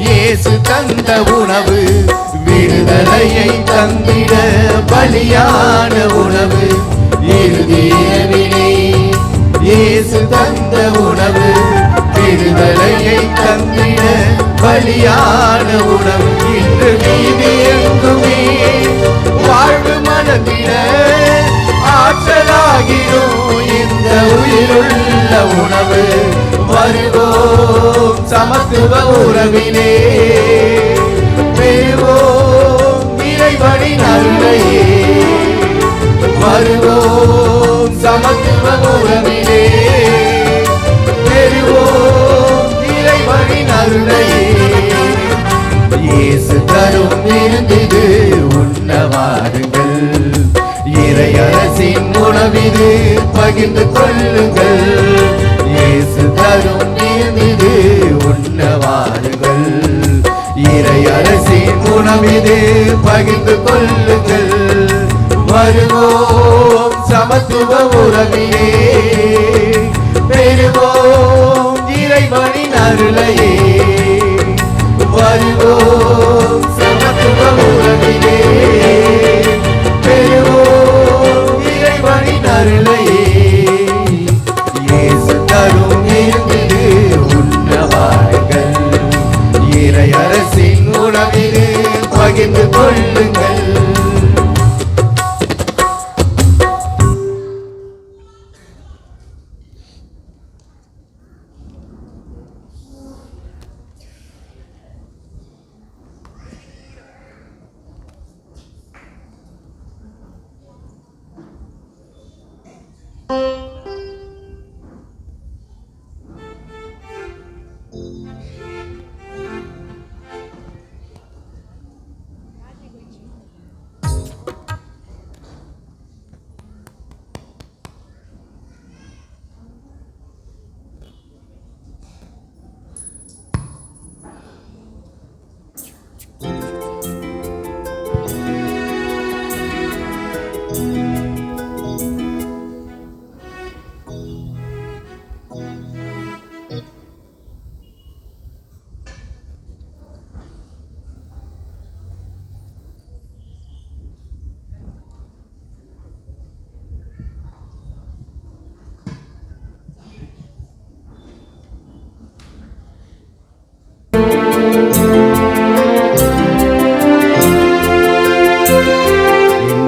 இயேசு தந்த உணவு விடுதலையை தந்திட பலியான உணவு. இறுதியிலே இயேசு தந்த உணவு விடுதலையை தந்திட பலியான உணவு. இன்று மீதி எங்குமே வாழ்வு மனதிட ஆற்றலாகிடும் இந்த உயிருள்ள உணவு. வருவோம் சமத்துவ உறவிலே பெறுவோம் இறைவனின் அருளையே. வருவோம் சமத்துவ உறவிலே பெறுவோம் இறைவனின் அருளையே. இயேசு தரும் விருந்திது உண்ண வாருங்கள், இறை அரசின் உணவிது பகிர்ந்து கொள்ளுங்கள். இயேசு தரும் விருந்திது உண்ண வாருங்கள், இறை அரசின் உணவிது பகிர்ந்து கொள்ளுங்கள். வருவோம் சமத்துவ உறவிலே பெறுவோம் இறைவனின் அருளையே. வருவோம் சமத்துவ உறவிலே பெறுவோம் இறைவனின் அருளையே. இயேசு தரும் விருந்திது உண்ண வாருங்கள், இறை அரசின் உணவிது பகிர்ந்து கொள்ளுங்கள்.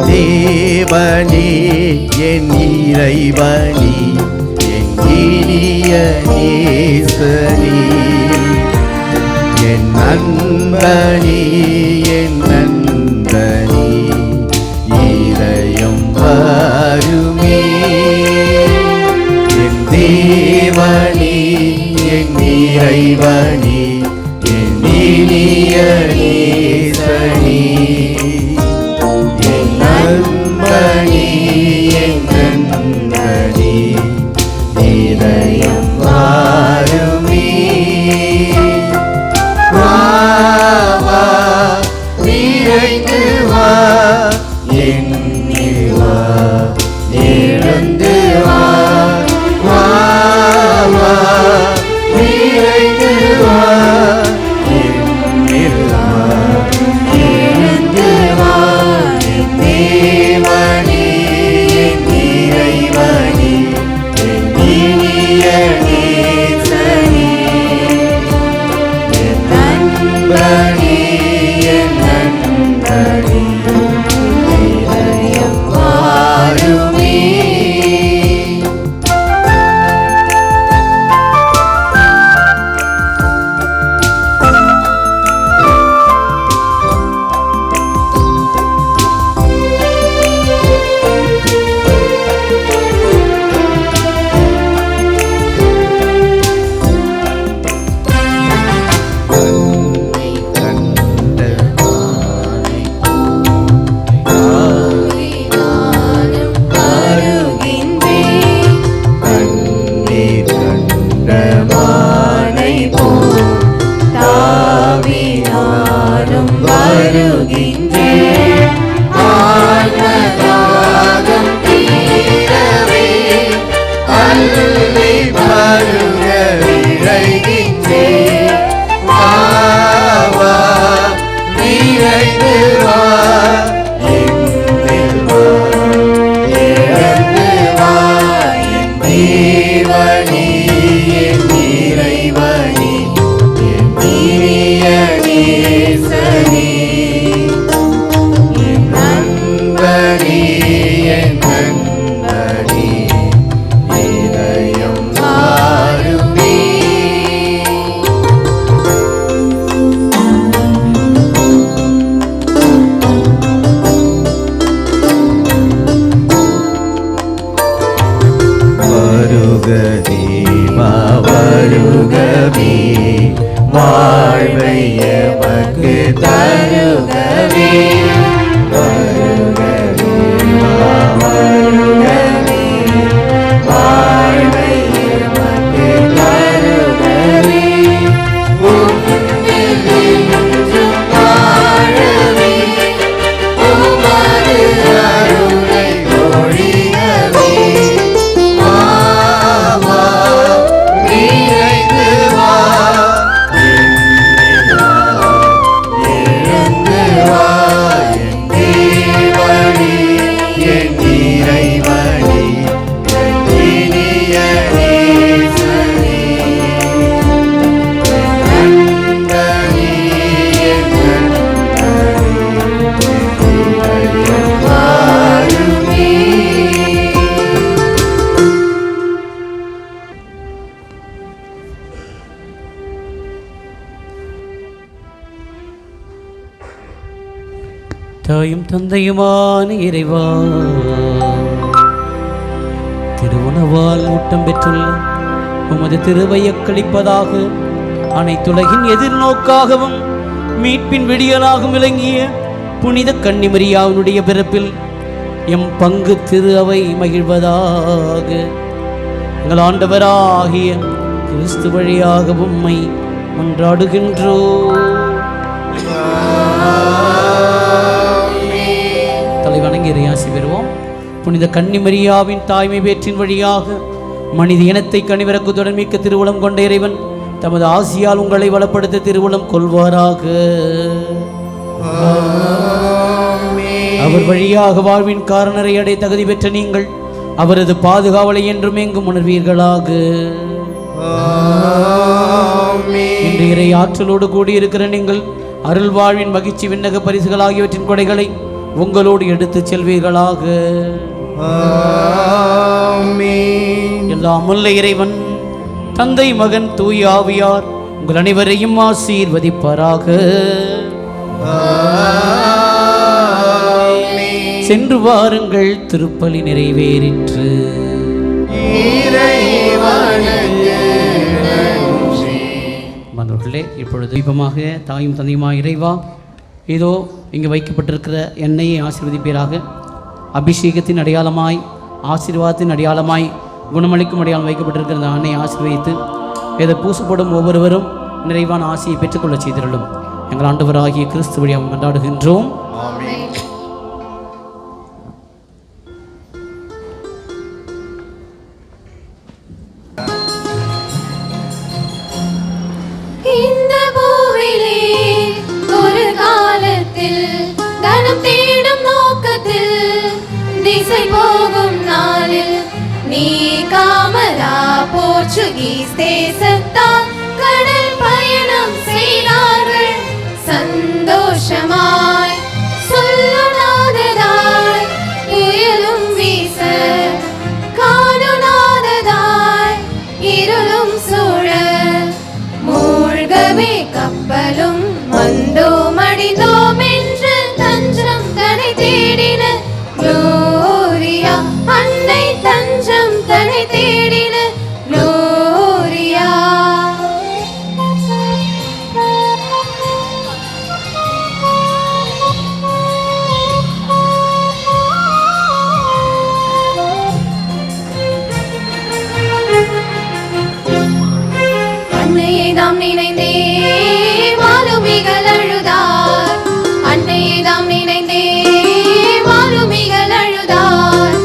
தேவனே என் இறைவனே என் இனிய நேசனே, என் நண்பனே என் நண்பனே, இதயம் வருமே. என் தேவனே என் இறைவனே என் இனிய நேசனே, நண்பனே என் நண்பனே, இதயம் வாருமே. வா வா நீ தாயும் தந்தையுமான இறைவா, திருவுணவால் ஊட்டம் பெற்றுள்ள உமது திருவையக்களிப்பதாக அனைத்துலகின் எதிர்நோக்காகவும் மீட்பின் விடியலாகவும் விளங்கிய புனித கன்னிமரியாவினுடைய பிறப்பில் எம் பங்கு திரு அவை மகிழ்வதாக. எங்கள் ஆண்டவராகிய கிறிஸ்து வழியாக உம்மை கொண்டாடுகின்றோம். தலைவணங்கி இறையாசி பெறுவோம். புனித கன்னிமரியாவின் தாய்மை பேற்றின் வழியாக மனித இனத்தை கனிவிறக்குத்துடன் மிக்க திருவுளம் கொண்ட இறைவன் தமது ஆசியால் உங்களை வளப்படுத்த திருவுளம் கொள்வாராக. அவர் வழியாக வாழ்வின் காரணரை அடை தகுதி பெற்ற நீங்கள் அவரது பாதுகாவலை என்றும் எங்கும் உணர்வீர்களாக. இன்று இறை ஆற்றலோடு கூடியிருக்கிற நீங்கள் அருள் வாழ்வின் மகிழ்ச்சி விண்ணக பரிசுகள் ஆகியவற்றின் கொடைகளை உங்களோடு எடுத்துச் செல்வீர்களாக. எல்லாம் வல்ல இறைவன் தந்தை மகன் தூய ஆவியார் உங்கள் அனைவரையும் ஆசீர்வதிப்பாராக. சென்று வாருங்கள், திருப்பலி நிறைவேறிற்று. மாணவர்களே, இப்பொழுது தீபமாக தாயும் தந்தையுமாக இறைவா, இதோ இங்கு வைக்கப்பட்டிருக்கிற எண்ணெயை ஆசீர்வதிப்பீராக. அபிஷேகத்தின் அடையாளமாய், ஆசீர்வாதத்தின் அடையாளமாய், குணமளிக்கும் அடையாளம் வைக்கப்பட்டிருக்கிற அந்த எண்ணெயை ஆசீர்வதித்து இதை பூசப்படும் ஒவ்வொருவரும் நிறைவான ஆசையை பெற்றுக்கொள்ள செய்திருளும். எங்கள் ஆண்டவராகிய கிறிஸ்து வழியாக கொண்டாடுகின்றோம். இந்த பூவிலே ஒரு காலத்தில் தனம் தேடும் நோக்கத்தில் திசை போகும் நாளில் நீ காமரா போர்ச்சுகீஸ் தேசத்தால் கடல் பயணம் செய்தார்கள். சந்தோஷமாய் சொல்லுநாததாய் புயலும் வீச காணுநாததாய் இருளும் சூழ மூழ்கவே கப்பலும் மந்தோம் அடிந்தோம் என்று தஞ்சம் தனை தேடின குளோரியா. அன்னை தஞ்சம் தனை தேடின குளோரியா. அன்னையை தாம் நினைந்தே வாலுமிகள் அழுதார். அன்னையை தாம் நினைந்தே வாலுமிகள் அழுதார்.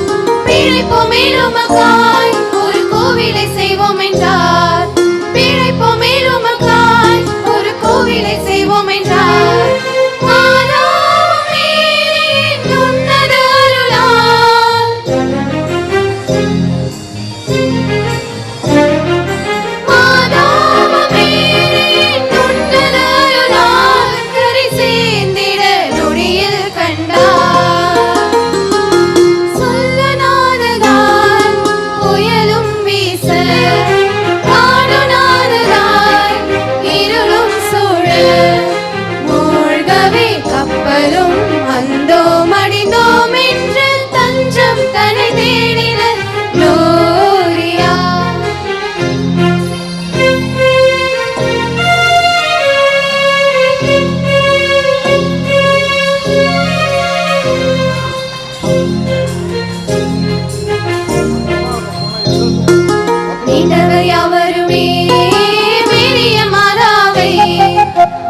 பிழைப்போம் மேலுமக்காய் ஒரு கோவிலை செய்வோம் என்றார். பிழைப்போம் மேலுமக்காய் ஒரு கோவிலை செய்வோம் என்றார். உன்னத அருளால்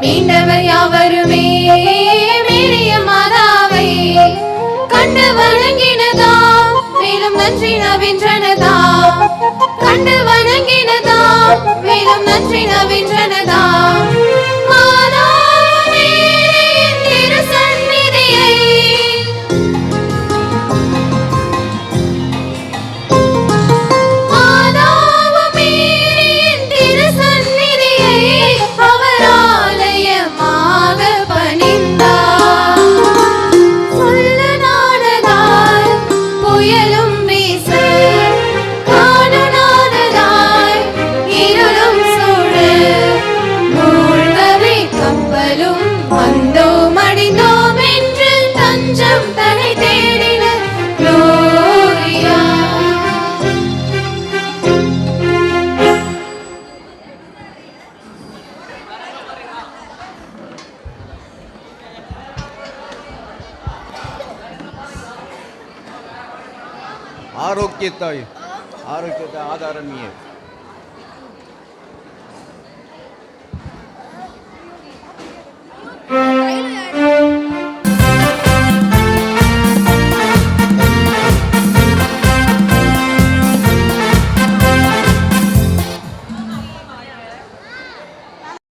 மீண்டவர் யாவருமே மேரிய மாதாவை கண்டு வணங்கினதாம். மேலும் நன்றி நவின்றனதாம். கண்டு வணங்கினதாம். மேலும் நன்றி நவின்றனதாம். மாதாவே திரு சந்நிதியை கப்பலும் ஆரோக்கியத்தாய் ஆதாரம் நீயே.